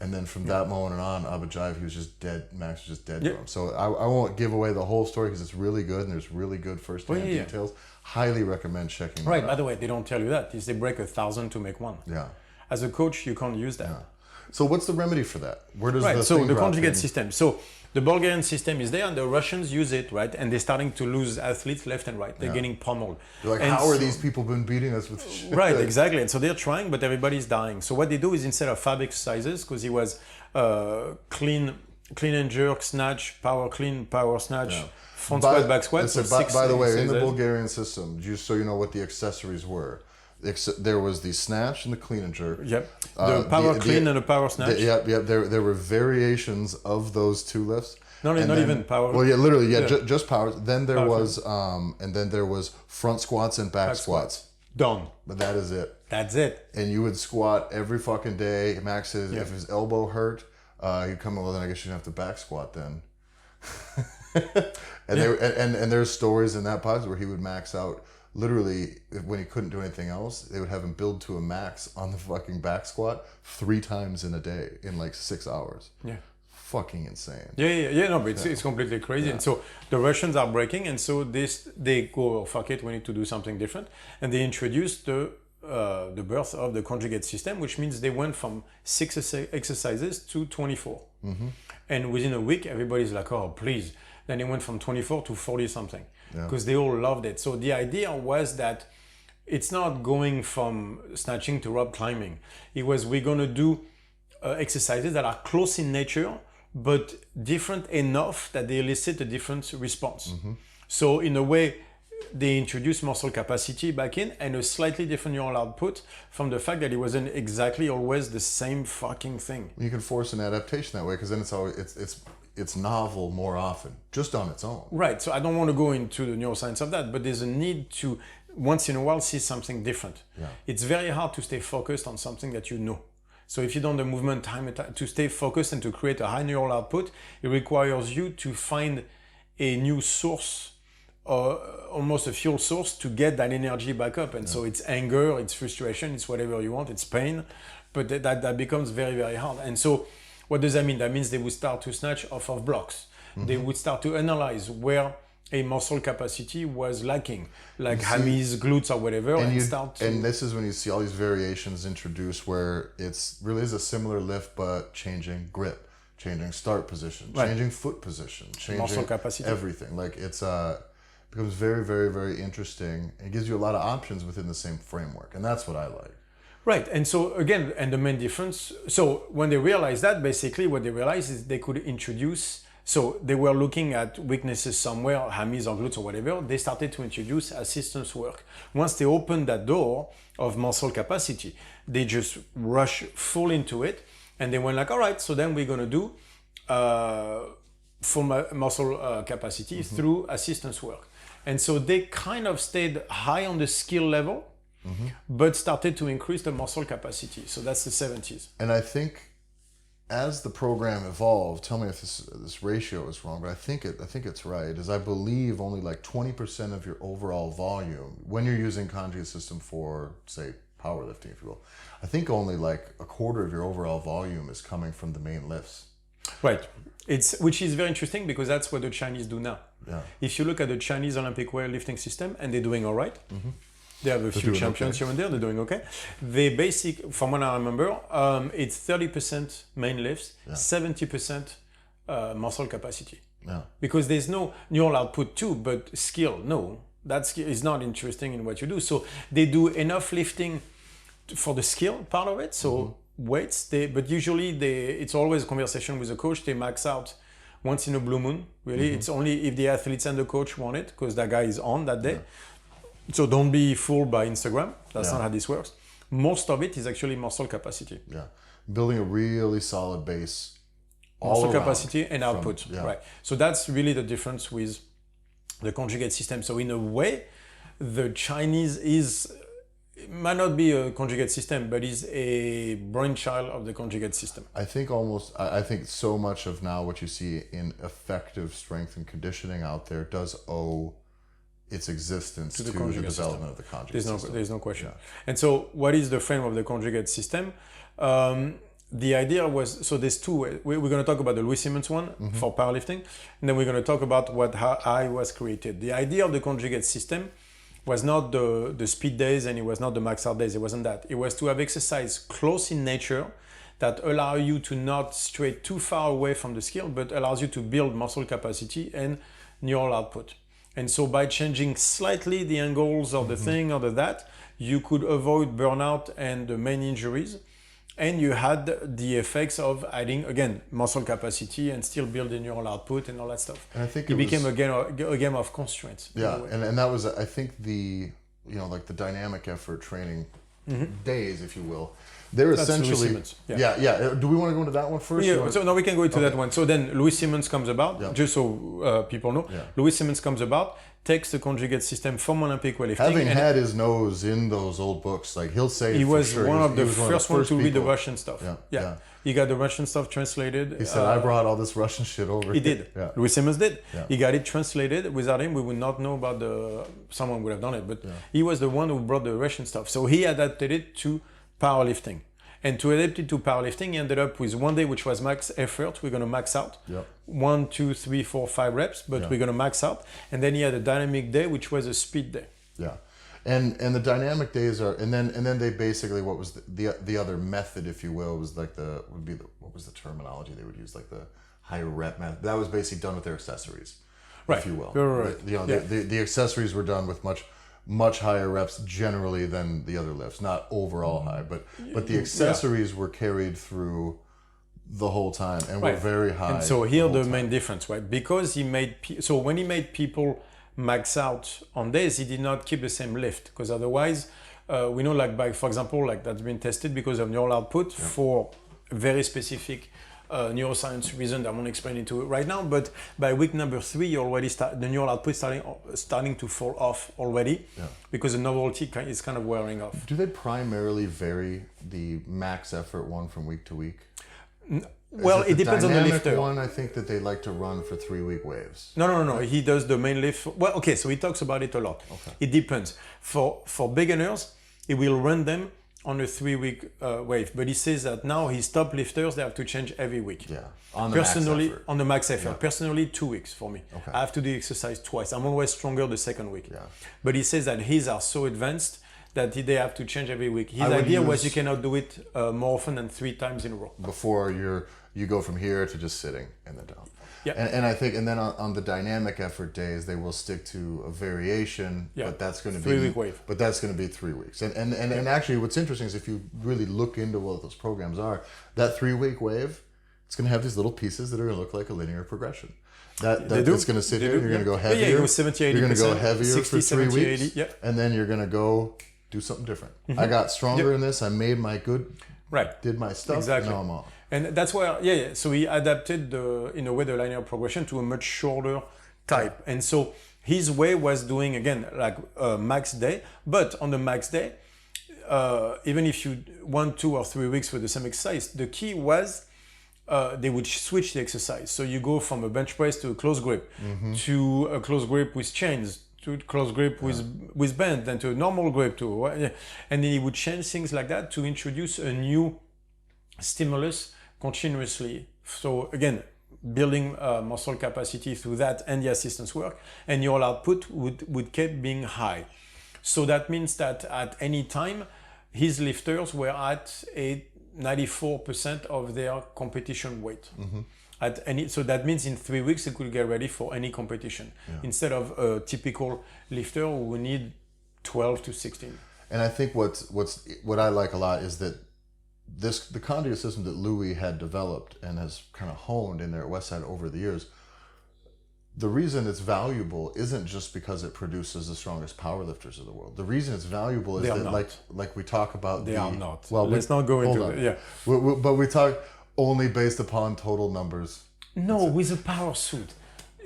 And then from that moment on, Abu Jaib, he was just dead. Max was just dead to him. So I won't give away the whole story because it's really good and there's really good first-hand details. Highly recommend checking Right, that by out. the way, they don't tell you that. Is they break 1,000 to make one. Yeah. As a coach, you can't use that. Yeah. So what's the remedy for that? Where does the So thing the drop conjugate in? system. So the Bulgarian system is there and the Russians use it, right? And they're starting to lose athletes left and right. They're getting pummeled. You're like, And how are so- these people been beating us with shit? Right, exactly. And so they're trying, but everybody's dying. So what they do is instead of fab exercises, because he was clean and jerk, snatch, power clean, power snatch, front squat, back squat. Listen, So by the way, in the exercises. Bulgarian system, just so you know what the accessories were, there was the snatch and the clean and jerk. Yep. The power clean and the power snatch. Yep. There were variations of those two lifts. Not even power. Well, literally, just power. Then there was front squats and back squats. Done. But that is it. That's it. And you would squat every fucking day. Max says if his elbow hurt, he'd come in. Well, then I guess you'd have to back squat then. And there's stories in that podcast where he would max out. Literally, when he couldn't do anything else, they would have him build to a max on the fucking back squat 3 times in a day in like 6 hours. Yeah. Fucking insane. No, but it's completely crazy. And so the Russians are breaking, and so they go, oh, fuck it, we need to do something different. And they introduced the birth of the conjugate system, which means they went from 6 exercises to 24. Mm-hmm. And within a week, everybody's like, oh, please. Then they went from 24 to 40 something because they all loved it. So the idea was that it's not going from snatching to rope climbing. It was, we're going to do exercises that are close in nature, but different enough that they elicit a different response. Mm-hmm. So in a way, they introduced muscle capacity back in and a slightly different neural output from the fact that it wasn't exactly always the same fucking thing. You can force an adaptation that way because then it's novel more often, just on its own. Right. So I don't want to go into the neuroscience of that, but there's a need to once in a while see something different. Yeah. It's very hard to stay focused on something that you know. So if you don't the movement time to stay focused and to create a high neural output, it requires you to find a new source or almost a fuel source to get that energy back up. And so it's anger, it's frustration, it's whatever you want, it's pain, but that becomes very, very hard. And so what does that mean? That means they would start to snatch off of blocks. Mm-hmm. They would start to analyze where a muscle capacity was lacking, like hammies, glutes or whatever, and this is when you see all these variations introduced where it's really is a similar lift but changing grip, changing start position, changing foot position, changing muscle capacity, everything. Like it's becomes very, very, very interesting. It gives you a lot of options within the same framework, and that's what I like. Right, and so again, and the main difference, so when they realized that, basically what they realized is they could introduce, so they were looking at weaknesses somewhere, hammies or glutes or whatever, they started to introduce assistance work. Once they opened that door of muscle capacity, they just rush full into it, and they went like, all right, so then we're gonna do full muscle capacity through assistance work. And so they kind of stayed high on the skill level, but started to increase the muscle capacity. So that's the 70s. And I think as the program evolved, tell me if this ratio is wrong, but I think it's right, is I believe only like 20% of your overall volume, when you're using conjugate system for, say, powerlifting, if you will, I think only like a quarter of your overall volume is coming from the main lifts. Right. Which is very interesting because that's what the Chinese do now. Yeah. If you look at the Chinese Olympic weightlifting system, and they're doing all right. Mm-hmm. They have a few champions here and there. They're doing okay. They from what I remember, it's 30% main lifts, 70% muscle capacity. Yeah. Because there's no neural output too, but skill. No, that skill is not interesting in what you do. So they do enough lifting for the skill part of it. So weights, but usually it's always a conversation with the coach. They max out once in a blue moon. Really, it's only if the athletes and the coach want it, because that guy is on that day. Yeah. So don't be fooled by Instagram. That's not how this works. Most of it is actually muscle capacity. Yeah, building a really solid base. Muscle capacity and output, right? So that's really the difference with the conjugate system. So in a way, the Chinese might not be a conjugate system, but is a brainchild of the conjugate system. I think so much of now what you see in effective strength and conditioning out there does owe its existence to the development system. Of the conjugate system. There's no question. Yeah. And so what is the frame of the conjugate system? the idea was, so there's two ways. We're going to talk about the Louis Simmons one for powerlifting, and then we're going to talk about how I was created. The idea of the conjugate system was not the speed days, and it was not the max out days. It wasn't that. It was to have exercise close in nature that allow you to not stray too far away from the skill, but allows you to build muscle capacity and neural output. And so by changing slightly the angles of the thing or that, you could avoid burnout and the main injuries. And you had the effects of adding, again, muscle capacity and still building neural output and all that stuff. And I think it became a game of constraints. Yeah, and that was, I think, the dynamic effort training days, if you will. They're essentially... Yeah. Do we want to go into that one first? Yeah, so now we can go into that one. So then Louis Simmons comes about, just so people know. Yeah. Louis Simmons comes about, takes the conjugate system from Olympic weightlifting. Having had his nose in those old books, like he'll say he was one of the first ones to read the Russian stuff. Yeah. He got the Russian stuff translated. He said, I brought all this Russian shit over. He did. Yeah. Louis Simmons did. Yeah. He got it translated. Without him, we would not know about someone would have done it, but he was the one who brought the Russian stuff. So he adapted it to powerlifting. And to adapt it to powerlifting, he ended up with one day, which was max effort. We're going to max out. Yep. 1, 2, 3, 4, 5 reps, but we're going to max out. And then he had a dynamic day, which was a speed day. Yeah. And the dynamic days are, and then they basically, what was the other method, if you will, was like what was the terminology they would use, like the high rep method. That was basically done with their accessories, if you will. Right. The accessories were done with much higher reps generally than the other lifts, not overall high, but the accessories were carried through the whole time and were very high. And so here the main difference, right? Because when he made people max out on days, he did not keep the same lift, because otherwise, we know, like for example, like that's been tested because of neural output for very specific neuroscience reason that I won't explain into it right now, but by week number 3, you already the neural output starting to fall off already, because the novelty is kind of wearing off. Do they primarily vary the max effort one from week to week? Well, it depends on the lifter. One, I think that they like to run for 3-week waves. No. He does the main lift. Well, okay, so he talks about it a lot. Okay. It depends. For beginners, he will run them on a 3-week wave, but he says that now his top lifters, they have to change every week. Yeah, on the max effort. Personally, 2 weeks for me. Okay. I have to do exercise twice. I'm always stronger the second week. Yeah. But he says that his are so advanced that they have to change every week. His idea was you cannot do it more often than 3 times in a row. Before you go from here to just sitting and then down. Yeah. And I think, and then on the dynamic effort days, they will stick to a variation, but that's going to be 3-week wave. But that's going to be 3 weeks. And actually, what's interesting is if you really look into what those programs are, that 3-week wave, it's going to have these little pieces that are going to look like a linear progression. It's going to sit here. You're going to go heavier. You go 70, 80%. You're going to go heavier 60, for 3 70, weeks, 80, and then you're going to go do something different. I got stronger in this. I made my did my stuff. Exactly. Now I'm off. And that's why, so he adapted in a way the linear progression to a much shorter type. And so his way was doing, again, like a max day. But on the max day, even if you 1, 2, or 3 weeks with the same exercise, the key was they would switch the exercise. So you go from a bench press to a close grip, to a close grip with chains, to close grip with band, then to a normal grip too. And then he would change things like that to introduce a new stimulus continuously. So again, building muscle capacity through that and the assistance work, and your output would keep being high. So that means that at any time, his lifters were at 94% of their competition weight. So that means in 3 weeks, they could get ready for any competition, instead of a typical lifter who would need 12 to 16. And I think what I like a lot is that the conjugate system that Louis had developed and has kind of honed in there at Westside over the years, the reason it's valuable isn't just because it produces the strongest powerlifters of the world. The reason it's valuable is like we talk about they are not. Well, let's not go into it. Yeah. But we talk only based upon total numbers. No, with a power suit.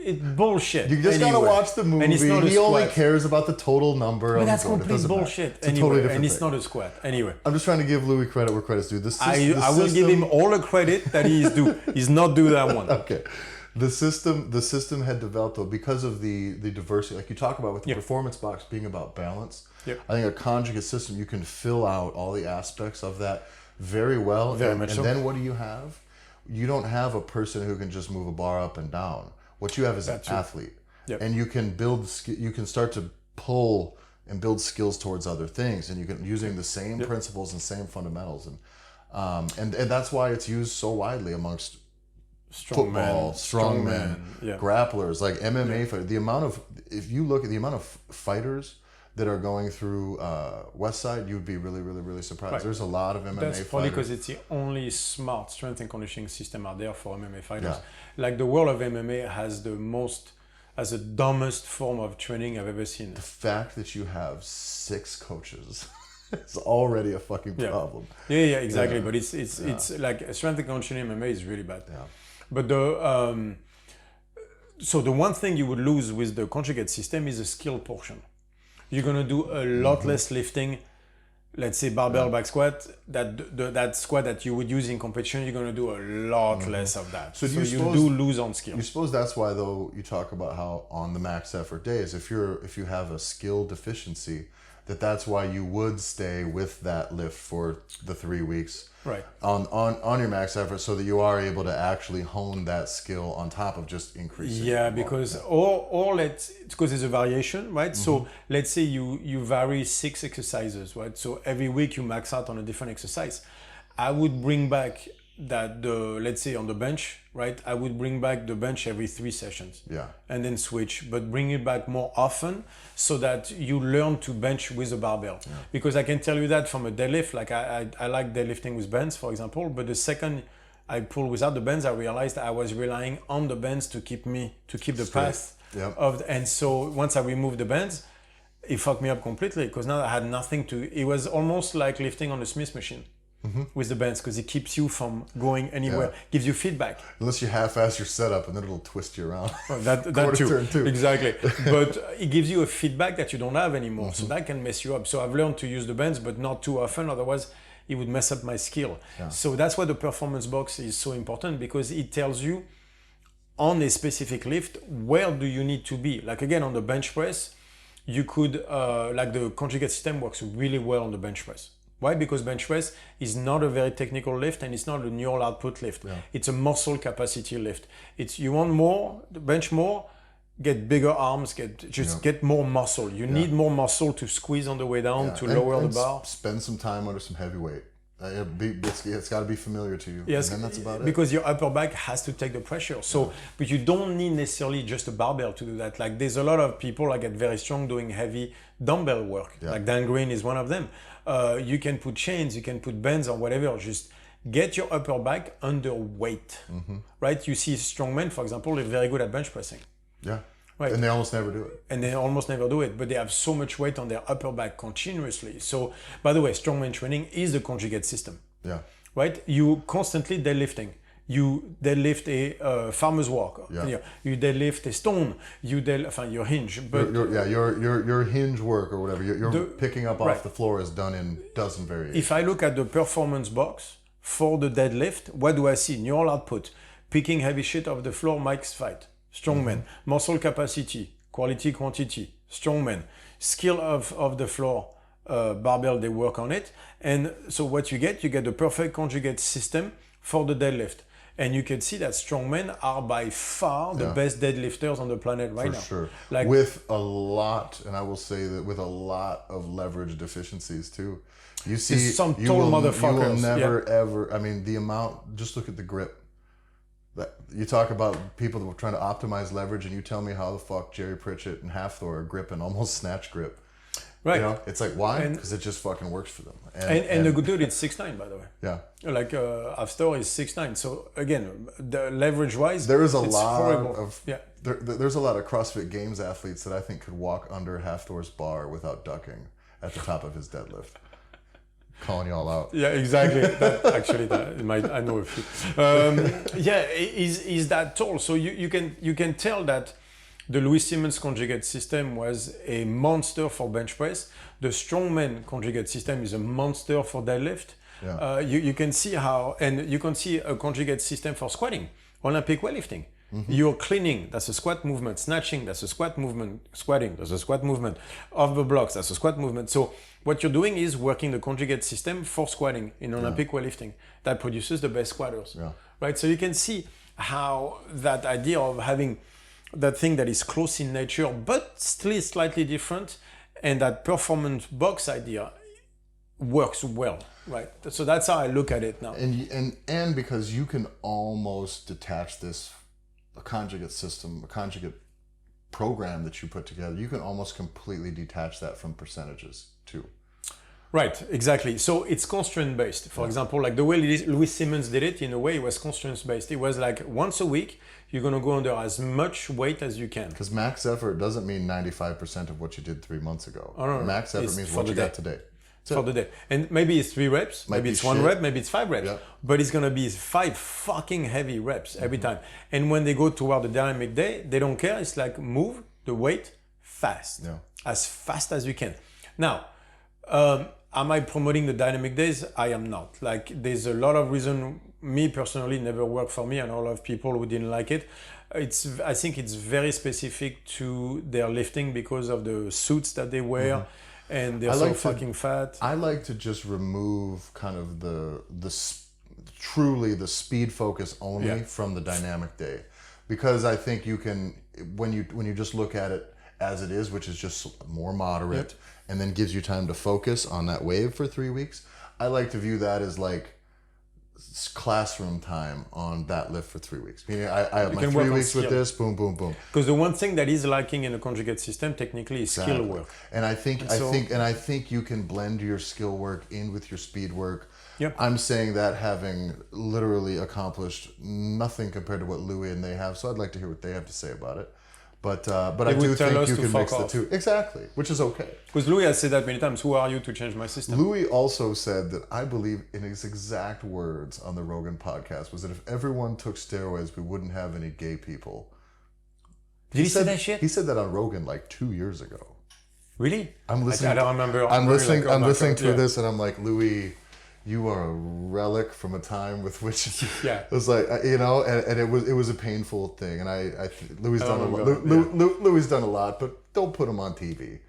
It's bullshit. You just gotta watch the movie. And it's not he only cares about the total number. But that's complete bullshit. It's anyway, totally and it's thing. not a squat. Anyway. I'm just trying to give Louis credit where credit's due. I will give him all the credit that he is due. He's not due that one. Okay. The system had developed though because of the diversity, like you talk about with the performance box being about balance. I think a conjugate system, you can fill out all the aspects of that very well. Very and much so. then what do you have? You don't have a person who can just move a bar up and down. What you have is an athlete. Yep. And you can start to pull and build skills towards other things, and you can using the same principles and same fundamentals, and that's why it's used so widely amongst football, strongmen, grapplers, like MMA fighters. If you look at the amount of fighters that are going through Westside, you'd be really, really, really surprised. Right. There's a lot of MMA That's probably fighters. because it's the only smart strength and conditioning system out there for MMA fighters. Like the world of MMA has the dumbest form of training I've ever seen. The fact that you have 6 coaches is already a fucking problem. Yeah, exactly. But it's like strength and conditioning MMA is really bad. Yeah. But so the one thing you would lose with the conjugate system is the skill portion. You're gonna do a lot less lifting. Let's say barbell back squat. That squat that you would use in competition, you're gonna do a lot less of that. So you do lose on skill. You suppose that's why, though, you talk about how on the max effort days, if you have a skill deficiency, that's why you would stay with that lift for the 3 weeks, right, on your max effort, so that you are able to actually hone that skill on top of just increasing. Yeah, because because there's a variation, right? So let's say you vary 6 exercises, right? So every week you max out on a different exercise. I would bring back let's say on the bench, right? I would bring back the bench every 3 sessions. Yeah. And then switch, but bring it back more often so that you learn to bench with a barbell. Yeah. Because I can tell you that from a deadlift, like I like deadlifting with bands, for example, but the second I pull without the bands, I realized I was relying on the bands to keep the path and so once I removed the bands, it fucked me up completely, because now I had nothing it was almost like lifting on a Smith machine. With the bands, because it keeps you from going anywhere, gives you feedback. Unless you half-ass your setup, and then it'll twist you around. Well, that too. Exactly. But it gives you a feedback that you don't have anymore, so that can mess you up. So I've learned to use the bands, but not too often, otherwise it would mess up my skill. Yeah. So that's why the performance box is so important, because it tells you on a specific lift, where do you need to be? Like again, on the bench press, you could, like the conjugate system works really well on the bench press. Why? Because bench press is not a very technical lift, and it's not a neural output lift. Yeah. It's a muscle capacity lift. You want more, bench more, get bigger arms, get more muscle. You need more muscle to squeeze on the way down, to lower the bar. Spend some time under some heavy weight. It's got to be familiar to you. Yes, and then that's about it. Because your upper back has to take the pressure. So, but you don't need necessarily just a barbell to do that. Like there's a lot of people that get very strong doing heavy dumbbell work. Yeah. Like Dan Green is one of them. You can put chains, you can put bands or whatever. Just get your upper back under weight, right? You see strongmen, for example, they're very good at bench pressing. Yeah. Right. And they almost never do it. But they have so much weight on their upper back continuously. So, by the way, strongman training is the conjugate system. Yeah. Right? You constantly deadlifting. You deadlift a farmer's walk. Yeah. You deadlift a stone. Your hinge. But your hinge work or whatever. You're picking up off the floor is done in dozen variations. If I look at the performance box for the deadlift, what do I see? Neural output, picking heavy shit off the floor, max fight. Strongman, muscle capacity, quality, quantity, strongman, skill of the floor, barbell, they work on it. And so what you get the perfect conjugate system for the deadlift. And you can see that strongmen are by far the best deadlifters on the planet right now. For sure. With a lot, and I will say that with a lot of leverage deficiencies too. You see some tall motherfuckers. You will never ever, I mean, the amount, just look at the grip. You talk about people that were trying to optimize leverage, and you tell me how the fuck Jerry Pritchett and Halfthor are gripping almost snatch grip. Right. You know, it's like, why? Because it just fucking works for them. And the good dude is 6'9", by the way. Yeah. Like Halfthor is 6'9". So again, the leverage wise, there is a lot of there's a lot of CrossFit Games athletes that I think could walk under Halfthor's bar without ducking at the top of his deadlift. Calling y'all out. Yeah, exactly. I know a few. Is that tall? So you can tell that the Louis Simmons conjugate system was a monster for bench press. The strongman conjugate system is a monster for deadlift. Yeah. You can see how, and you can see a conjugate system for squatting, Olympic weightlifting. You're cleaning, that's a squat movement. Snatching, that's a squat movement. Squatting, that's a squat movement. Off the blocks, that's a squat movement. So what you're doing is working the conjugate system for squatting in Olympic weightlifting. That produces the best squatters, right? So you can see how that idea of having that thing that is close in nature, but still slightly different, and that performance box idea works well, right? So that's how I look at it now. And because you can almost detach this, a conjugate system, a conjugate program that you put together, you can almost completely detach that from percentages too. Right, exactly. So it's constraint based. For example, like the way Louis Simmons did it, in a way, it was constraints based. It was like once a week, you're going to go under as much weight as you can. Because max effort doesn't mean 95% of what you did 3 months ago. Oh, no, max effort means what you got today. For the day. And maybe it's 3 reps, maybe it's 1 rep, maybe it's 5 reps. But it's going to be 5 fucking heavy reps every time. And when they go toward the dynamic day, they don't care. It's like move the weight fast. As fast as you can. Now, am I promoting the dynamic days? I am not. Like, there's a lot of reason. Me personally, never worked for me, and a lot of people who didn't like it. I think it's very specific to their lifting because of the suits that they wear, and they're so fucking fat. I like to just remove kind of truly the speed focus only from the dynamic day, because I think you can, when you just look at it as it is, which is just more moderate, and then gives you time to focus on that wave for 3 weeks. I like to view that as like classroom time on that lift for 3 weeks. Meaning I have my 3 weeks with this, boom, boom, boom. Because the one thing that is lacking in a conjugate system technically is skill work. And I think you can blend your skill work in with your speed work. I'm saying that having literally accomplished nothing compared to what Louis and they have, so I'd like to hear what they have to say about it. But I do think you can mix the two. Exactly, which is okay. Because Louis has said that many times, who are you to change my system? Louis also said that, I believe in his exact words on the Rogan podcast, was that if everyone took steroids, we wouldn't have any gay people. Did he say that shit? He said that on Rogan like 2 years ago. Really? I'm listening. I don't remember. I'm listening to this and I'm like, Louis, you are a relic from a time with which it was like, and it was a painful thing. And Louis done a lot. Louis done a lot, but don't put him on TV.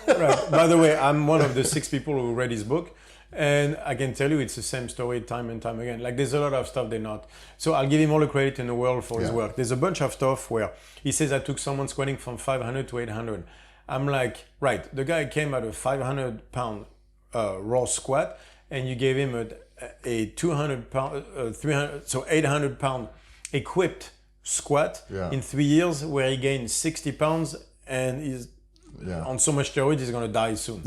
Right. By the way, I'm one of the 6 people who read his book, and I can tell you it's the same story time and time again. Like, there's a lot of stuff they're not. So I'll give him all the credit in the world for his work. There's a bunch of stuff where he says I took someone squatting from 500 to 800. I'm like, right, the guy came at a 500-pound raw squat, and you gave him a 200-pound, 300, so 800-pound equipped squat in 3 years, where he gained 60 pounds and is on so much steroids he's gonna die soon.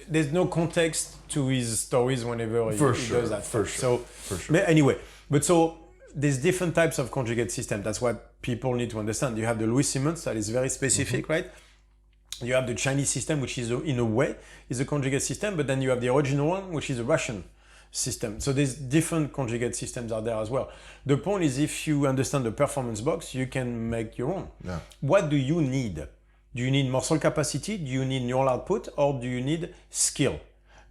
There's no context to his stories whenever he does that. For sure. But anyway, so there's different types of conjugate system. That's what people need to understand. You have the Louis Simmons that is very specific, right? You have the Chinese system, which is in a way is a conjugate system, but then you have the original one, which is a Russian system. So there's different conjugate systems out there as well. The point is, if you understand the performance box, you can make your own. What do you need? Do you need muscle capacity? Do you need neural output? Or do you need skill?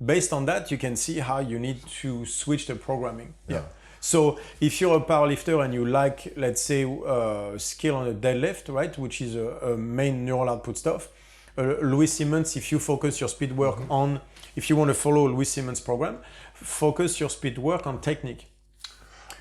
Based on that, you can see how you need to switch the programming. So if you're a powerlifter and you like, let's say, skill on a deadlift, right, which is a main neural output stuff, Louis Simmons, if you focus your speed work on, if you want to follow Louis Simmons' program, focus your speed work on technique.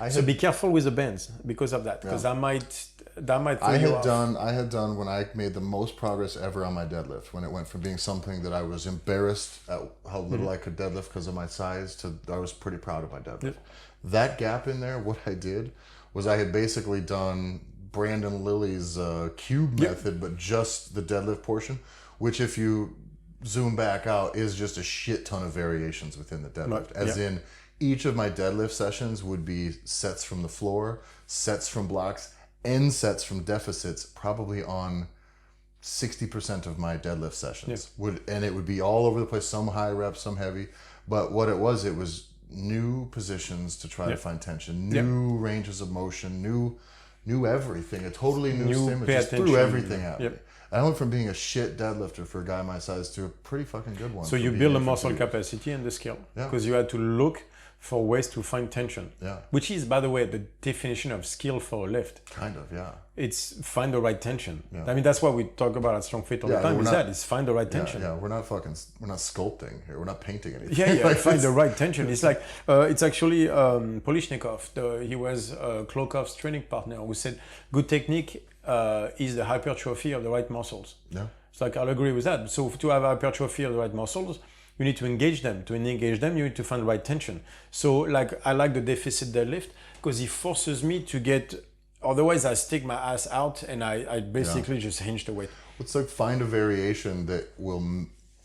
So be careful with the bands because of that, because that might throw you off. I had done when I made the most progress ever on my deadlift, when it went from being something that I was embarrassed at how little I could deadlift because of my size to I was pretty proud of my deadlift. That gap in there, what I did was I had basically done Brandon Lilly's cube method, but just the deadlift portion, which if you zoom back out is just a shit ton of variations within the deadlift. As in, each of my deadlift sessions would be sets from the floor, sets from blocks, and sets from deficits, probably on 60% of my deadlift sessions. And it would be all over the place, some high reps, some heavy. But what it was new positions to try to find tension, new ranges of motion, new everything, a totally new stimulus, just threw everything at me. I went from being a shit deadlifter for a guy my size to a pretty fucking good one. So you build the muscle capacity and the skill, because you had to look for ways to find tension. Yeah. Which is, by the way, the definition of skill for a lift. Kind of, yeah. It's find the right tension. Yeah. I mean, that's what we talk about at StrongFit all the time. Is find the right tension. Yeah, we're not sculpting here. We're not painting anything. Yeah, find the right tension. It's like it's actually Polishnikov. He was Klokov's training partner, who said good technique is the hypertrophy of the right muscles. Yeah. It's like I'll agree with that. So to have hypertrophy of the right muscles, you need to engage them. To engage them, you need to find the right tension. So like I like the deficit deadlift because it forces me to get. Otherwise, I stick my ass out and I basically just hinge the weight. It's like find a variation that will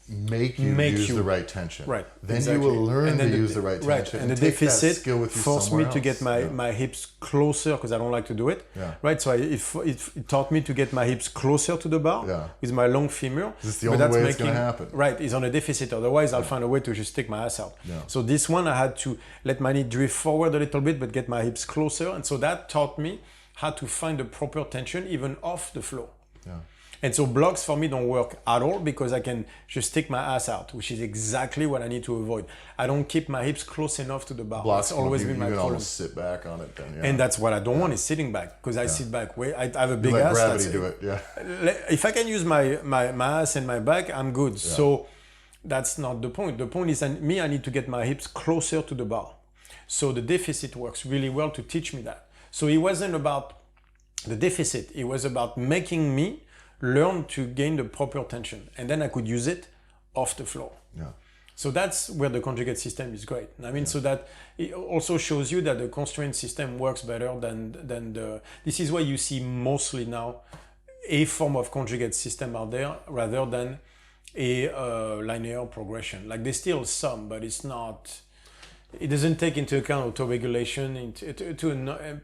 make you use the right tension. Right. Then exactly. you will learn to use the right tension. Right. And the take deficit skill with you forced me else. to get my hips closer because I don't like to do it. Yeah. Right. So it taught me to get my hips closer to the bar with my long femur. This is the only way it's going to happen. Right. It's on a deficit. Otherwise, I'll find a way to just stick my ass out. Yeah. So this one, I had to let my knee drift forward a little bit, but get my hips closer. And so that taught me how to find the proper tension even off the floor. Yeah. And so blocks for me don't work at all because I can just stick my ass out, which is exactly what I need to avoid. I don't keep my hips close enough to the bar. Blocks That's always been my problem. You can almost sit back on it then. Yeah. And that's what I don't want is sitting back because I sit back. I have a big let ass. Gravity do it. Yeah. If I can use my ass and my back, I'm good. Yeah. So that's not the point. The point is I need to get my hips closer to the bar. So the deficit works really well to teach me that. So it wasn't about the deficit. It was about making me learn to gain the proper tension. And then I could use it off the floor. Yeah. So that's where the conjugate system is great. I mean, so that it also shows you that the constraint system works better than the... This is why you see mostly now a form of conjugate system out there rather than a linear progression. Like there's still some, but it's not... It doesn't take into account auto-regulation.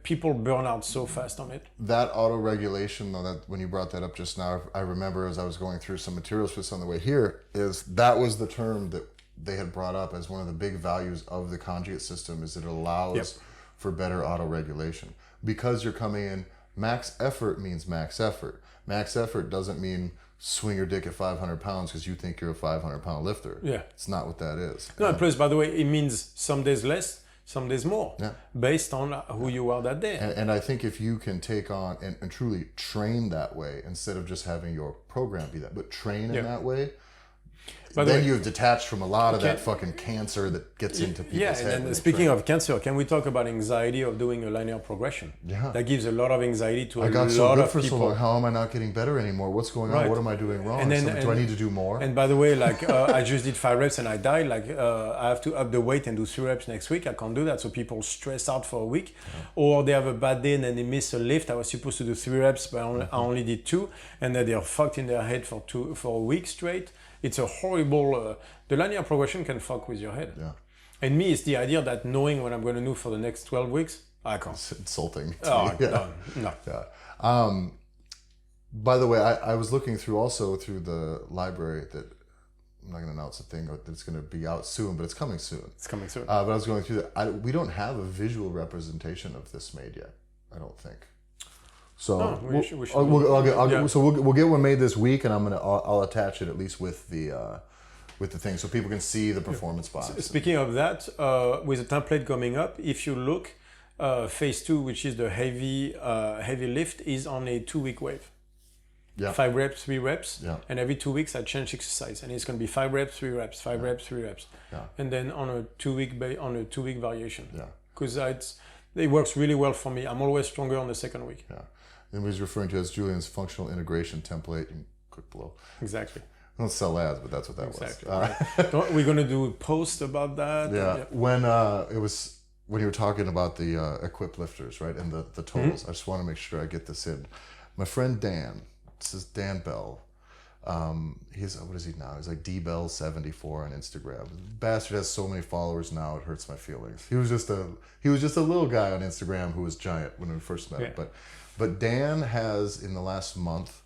People burn out so fast on it. That auto-regulation, though, that when you brought that up just now, I remember as I was going through some materials for this on the way here, that was the term that they had brought up as one of the big values of the conjugate system is it allows for better auto-regulation. Because you're coming in, max effort means max effort. Max effort doesn't mean swing your dick at 500 pounds because you think you're a 500-pound lifter. Yeah. It's not what that is. No, plus, by the way, it means some days less, some days more, based on who you are that day. And I think if you can take on and truly train that way, instead of just having your program be that, but train in that way, then you've detached from a lot of that fucking cancer that gets into people's head. And speaking of cancer, can we talk about anxiety of doing a linear progression? Yeah. That gives a lot of anxiety to a lot of people. I got so good for so long. How am I not getting better anymore? What's going on? What am I doing wrong? Do I need to do more? And by the way, like I just did 5 reps and I died. Like I have to up the weight and do 3 reps next week. I can't do that. So people stress out for a week. Or they have a bad day and then they miss a lift. I was supposed to do 3 reps, but I only did 2. And then they're fucked in their head for a week straight. It's a horrible... the linear progression can fuck with your head. Yeah. And me, it's the idea that knowing what I'm going to do for the next 12 weeks, I can't. It's insulting. No. Yeah. By the way, I was looking through the library that... I'm not going to announce a thing that it's going to be out soon, but it's coming soon. But I was going through that. We don't have a visual representation of this made yet, I don't think. So we'll get one made this week, and I'll attach it at least with the thing so people can see the performance box. Speaking of that, with the template coming up, if you look, phase 2, which is the heavy lift, is on a 2-week wave. Yeah. 5 reps, 3 reps, and every 2 weeks I change exercise, and it's going to be 5 reps, 3 reps, 5 reps, 3 reps, and then on a 2-week variation. Yeah. Because it works really well for me. I'm always stronger on the second week. Yeah. And he's referring to as Julien's functional integration template. You can click below. Exactly. I don't sell ads, but that's what that was. Right. We're going to do a post about that. Yeah. When you were talking about the equipped lifters, right, and the totals, I just want to make sure I get this in. My friend Dan, this is Dan Bell. What is he now? He's like dbell74 on Instagram. The bastard has so many followers now, it hurts my feelings. He was just a little guy on Instagram who was giant when we first met him. But Dan has, in the last month,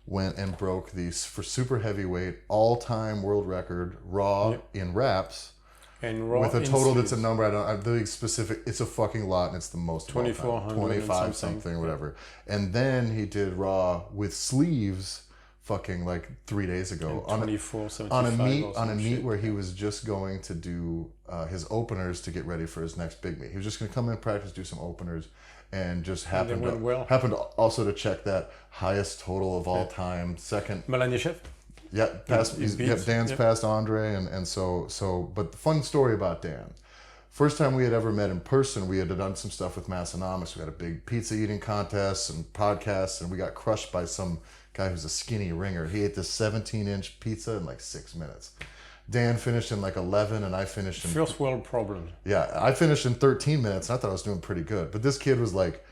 went and broke for super heavyweight all-time world record raw in reps. And raw with a total that's a number I'm doing specific. It's a fucking lot, and it's the most 2,400, 25 something, whatever. And then he did raw with sleeves fucking like 3 days ago on a meet where he was just going to do his openers to get ready for his next big meet. He was just going to come in, practice, do some openers, and just happened to also to check that highest total of all time, second. Malaniechev? Yeah, Dan's passed Andre, and so. But the fun story about Dan. First time we had ever met in person, we had done some stuff with Massonomics. We had a big pizza eating contest and podcasts, and we got crushed by some guy who's a skinny ringer. He ate this 17-inch pizza in like 6 minutes. Dan finished in like 11, and I finished in... First world problem. Yeah, I finished in 13 minutes, and I thought I was doing pretty good. But this kid was like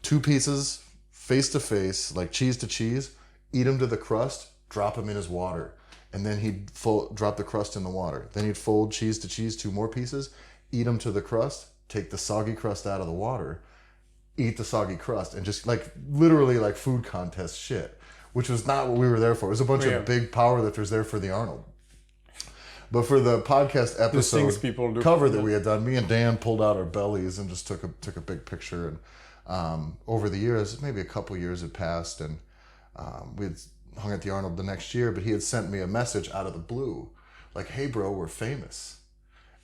2 pieces, face to face, like cheese to cheese, eat them to the crust, drop them in his water. And then he'd drop the crust in the water. Then he'd fold cheese to cheese, 2 more pieces, eat them to the crust, take the soggy crust out of the water, eat the soggy crust, and just like literally like food contest shit, which was not what we were there for. It was a bunch of big powerlifters there for the Arnold. But for the podcast episode cover that we had done, me and Dan pulled out our bellies and just took a big picture. And over the years, maybe a couple years had passed, and we'd hung at the Arnold the next year, but he had sent me a message out of the blue, like, "Hey bro, we're famous."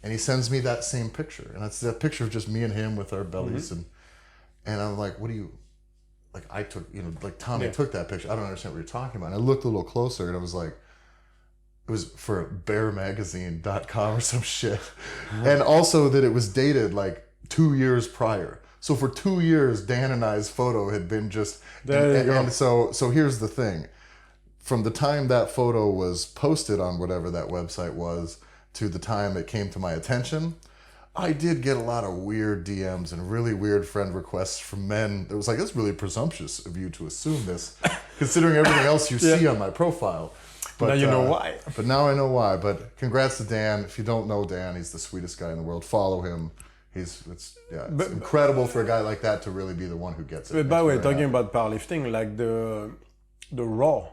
And he sends me that same picture. And it's that picture of just me and him with our bellies. Mm-hmm. And I'm like, what do you, like, I took, like Tommy took that picture. I don't understand what you're talking about. And I looked a little closer, and I was like, it was for bearmagazine.com or some shit. Mm-hmm. And also that it was dated like 2 years prior. So for 2 years, Dan and I's photo had been just, and so here's the thing. From the time that photo was posted on whatever that website was to the time it came to my attention, I did get a lot of weird DMs and really weird friend requests from men. It was like, it's really presumptuous of you to assume this, considering everything else you see on my profile. But now you know why. But now I know why. But congrats to Dan. If you don't know Dan, he's the sweetest guy in the world. Follow him. It's incredible for a guy like that to really be the one who gets it. But by the way, talking about powerlifting, like the raw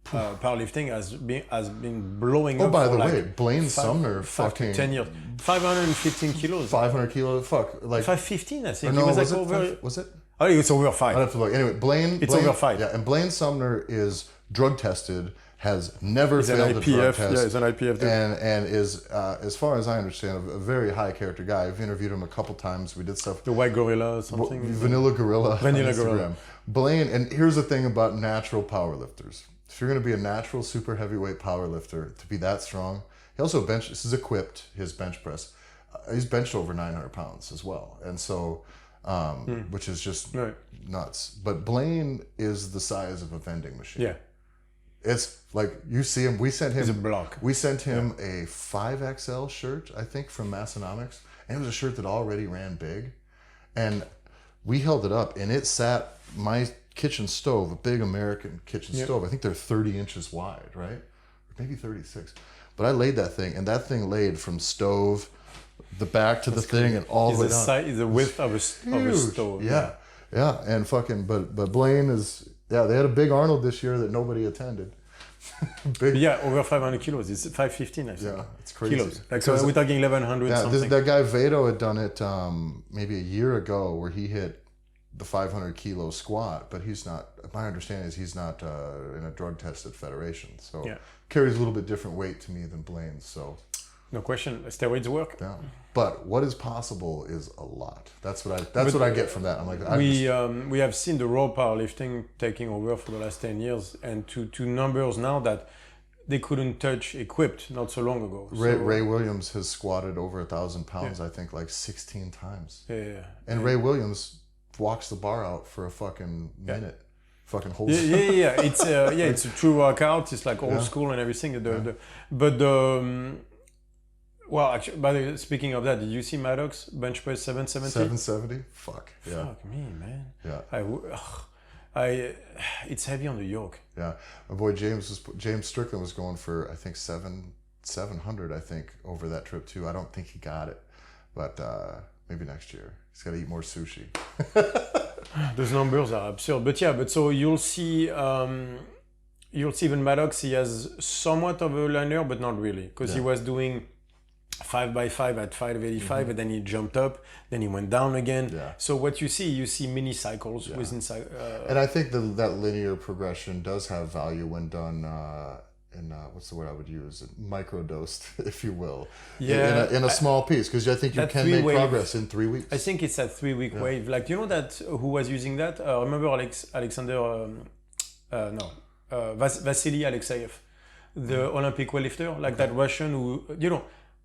powerlifting has been blowing up. Oh, by the way, Blaine Sumner, fucking 10 years, 515 kilos. 500 kilos, like 515, I think. No, it was was it? Oh, it's over 5. I'd have to look. Anyway, Blaine. Over 5. Yeah, and Blaine Sumner is drug tested, has never failed a drug test. Yeah, he's an IPF dude. And is, as far as I understand, a very high character guy. I've interviewed him a couple times. We did stuff. The White Gorilla or something. Vanilla Gorilla. Blaine, and here's the thing about natural powerlifters. If you're going to be a natural super heavyweight powerlifter, to be that strong, he also this is equipped, his bench press. He's benched over 900 pounds as well. And so, which is just nuts. But Blaine is the size of a vending machine. Yeah. It's like, you see him, we sent him He's a block. We sent him a 5XL shirt, I think, from Massonomics. And it was a shirt that already ran big. And we held it up, and it sat, my kitchen stove, a big American kitchen stove. I think they're 30 inches wide, right? Or maybe 36. But I laid that thing, and that thing laid from stove, the back to the thing, and all the way down. It's the width of a stove. Yeah. And fucking, but Blaine is, they had a big Arnold this year that nobody attended. Big. Yeah, over 500 kilos. It's 515, I think. Yeah, it's crazy. Kilos. Like, so we're talking 1100 something. That guy Vado had done it maybe a year ago, where he hit the 500 kilo squat, but he's not, my understanding is he's not in a drug tested federation, so carries a little bit different weight to me than Blaine. So no question, steroids work. Yeah, but what is possible is a lot. That's what I get from that. I'm like, we have seen the raw powerlifting taking over for the last 10 years, and to numbers now that they couldn't touch equipped not so long ago. Ray Williams has squatted over 1,000 pounds, I think, like 16 times. Yeah. And Ray Williams walks the bar out for a fucking minute. Fucking holds yeah. It's a true workout. It's like old school and everything. Well, actually, by the way, speaking of that, did you see Maddox bench press 770? 770? Fuck. Yeah. Fuck me, man. Yeah. It's heavy on the yoke. Yeah. My boy James Strickland was going for, I think, 700, I think, over that trip too. I don't think he got it, but maybe next year. He's got to eat more sushi. Those numbers are absurd. But so you'll see even Maddox, he has somewhat of a liner, but not really. Because he was doing 5x5 at 585, and then he jumped up, then he went down again. Yeah. So what you see mini cycles within and I think that linear progression does have value when done in what's the word I would use, microdosed, if you will, in a small piece, because I think you can make progress in 3 weeks. I think it's a 3-week wave. Like, you know that who was using that? Remember Alexander? Vasily Alexeyev, the Olympic weightlifter, like that Russian who,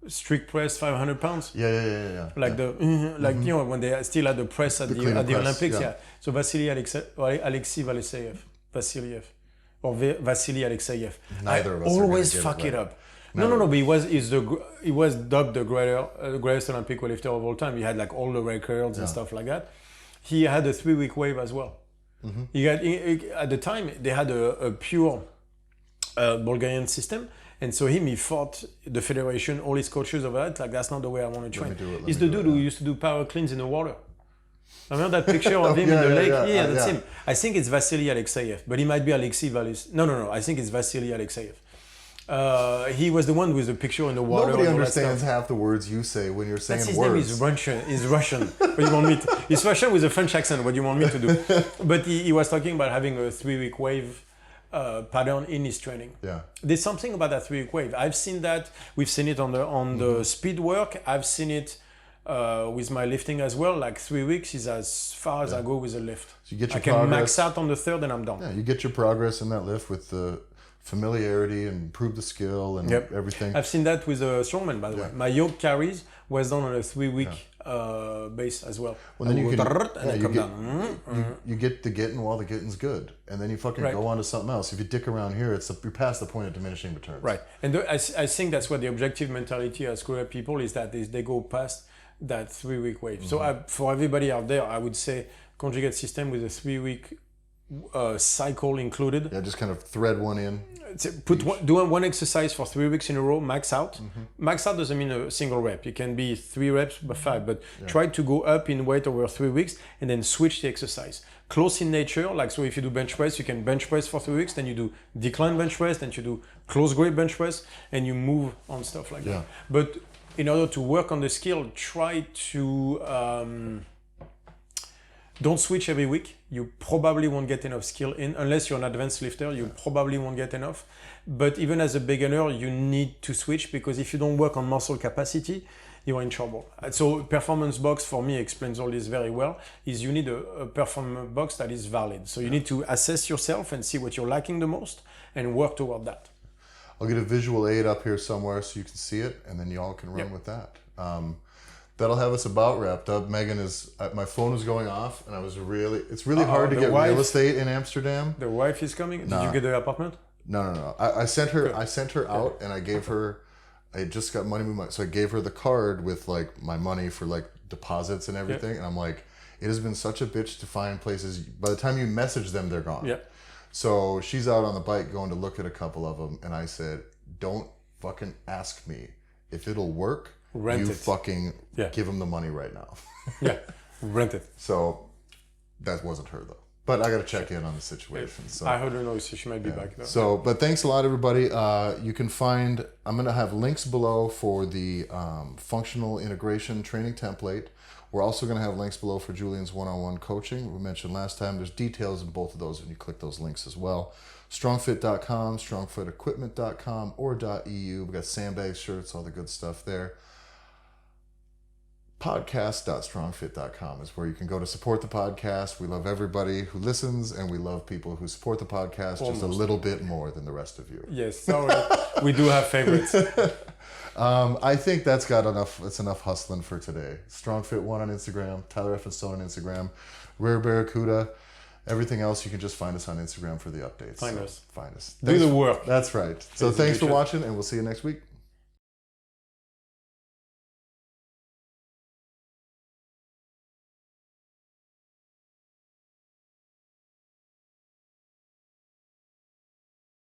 strict press 500 pounds. Yeah. Like you know, when they still had the press at the Olympics. Yeah. So Vasily Alexeyev. Neither of us always fuck it up. No. But he was dubbed the greatest Olympic weightlifter of all time. He had like all the records and stuff like that. He had a 3-week wave as well. He got at the time they had a pure Bulgarian system, and so he fought the federation, all his coaches over that. Like, that's not the way I want to train. He's the dude who used to do power cleans in the water. Remember that picture of him in the lake? Yeah, that's him. I think it's Vasily Alexeyev, but he might be Alexei Valis. No. I think it's Vasily Alexeyev. He was the one with the picture in the water. Nobody understands half the words you say when you're saying his words. Name is Russian. What do you want me to? He's Russian with a French accent. What do you want me to do? But he was talking about having a 3-week wave pattern in his training. Yeah. There's something about that 3-week wave. I've seen that. We've seen it on the speed work. I've seen it with my lifting as well. Like 3 weeks is as far as I go with a lift. So you get your I can max out on the third and I'm done. Yeah, you get your progress in that lift with the familiarity and improve the skill and everything. I've seen that with a strongman, by the way. My yoke carries was done on a 3-week base as well. Well, then you get the getting while the getting's good, and then you fucking go on to something else. If you dick around here, you're past the point of diminishing returns. Right, and I think that's what the objective mentality has screwed up people is that they go past that 3-week wave. So for everybody out there, I would say conjugate system with a 3-week cycle included. Yeah, just kind of thread one in. Do one exercise for 3 weeks in a row, max out. Max out doesn't mean a single rep. It can be 3 reps by 5, but try to go up in weight over 3 weeks and then switch the exercise. Close in nature, like so if you do bench press, you can bench press for 3 weeks, then you do decline bench press, then you do close grip bench press, and you move on stuff like that. But in order to work on the skill, try to don't switch every week. You probably won't get enough skill in, unless you're an advanced lifter, you probably won't get enough. But even as a beginner, you need to switch, because if you don't work on muscle capacity, you're in trouble. So performance box for me explains all this very well, is you need a performance box that is valid. So you need to assess yourself and see what you're lacking the most and work toward that. I'll get a visual aid up here somewhere so you can see it, and then you all can run with that. That'll have us about wrapped up. Megan my phone was going off, and it's really hard to get real estate in Amsterdam. The wife is coming? Did you get the apartment? No. I sent her out, and I gave her, I just got money movement, so I gave her the card with like my money for like deposits and everything. And I'm like, it has been such a bitch to find places. By the time you message them, they're gone. So she's out on the bike going to look at a couple of them, and I said, don't fucking ask me if it'll work. Rent it. Fucking give them the money right now. Rent it. So that wasn't her though. But I got to check in on the situation. So I heard her know, so she might be back though. So, but thanks a lot, everybody. You can find, I'm going to have links below for the functional integration training template. We're also going to have links below for Julien's one-on-one coaching. We mentioned last time, there's details in both of those when you click those links as well. StrongFit.com, StrongFitEquipment.com, or .eu. We got sandbags, shirts, all the good stuff there. Podcast.strongfit.com is where you can go to support the podcast. We love everybody who listens, and we love people who support the podcast just a little bit more than the rest of you. Yes, sorry. We do have favorites. I think that's enough hustling for today. StrongFit1 on Instagram, Tyler F. and Stone on Instagram, Rare Barracuda. Everything else, you can just find us on Instagram for the updates. Find us. Find us. Do the work. That's right. So thanks for watching, and we'll see you next week.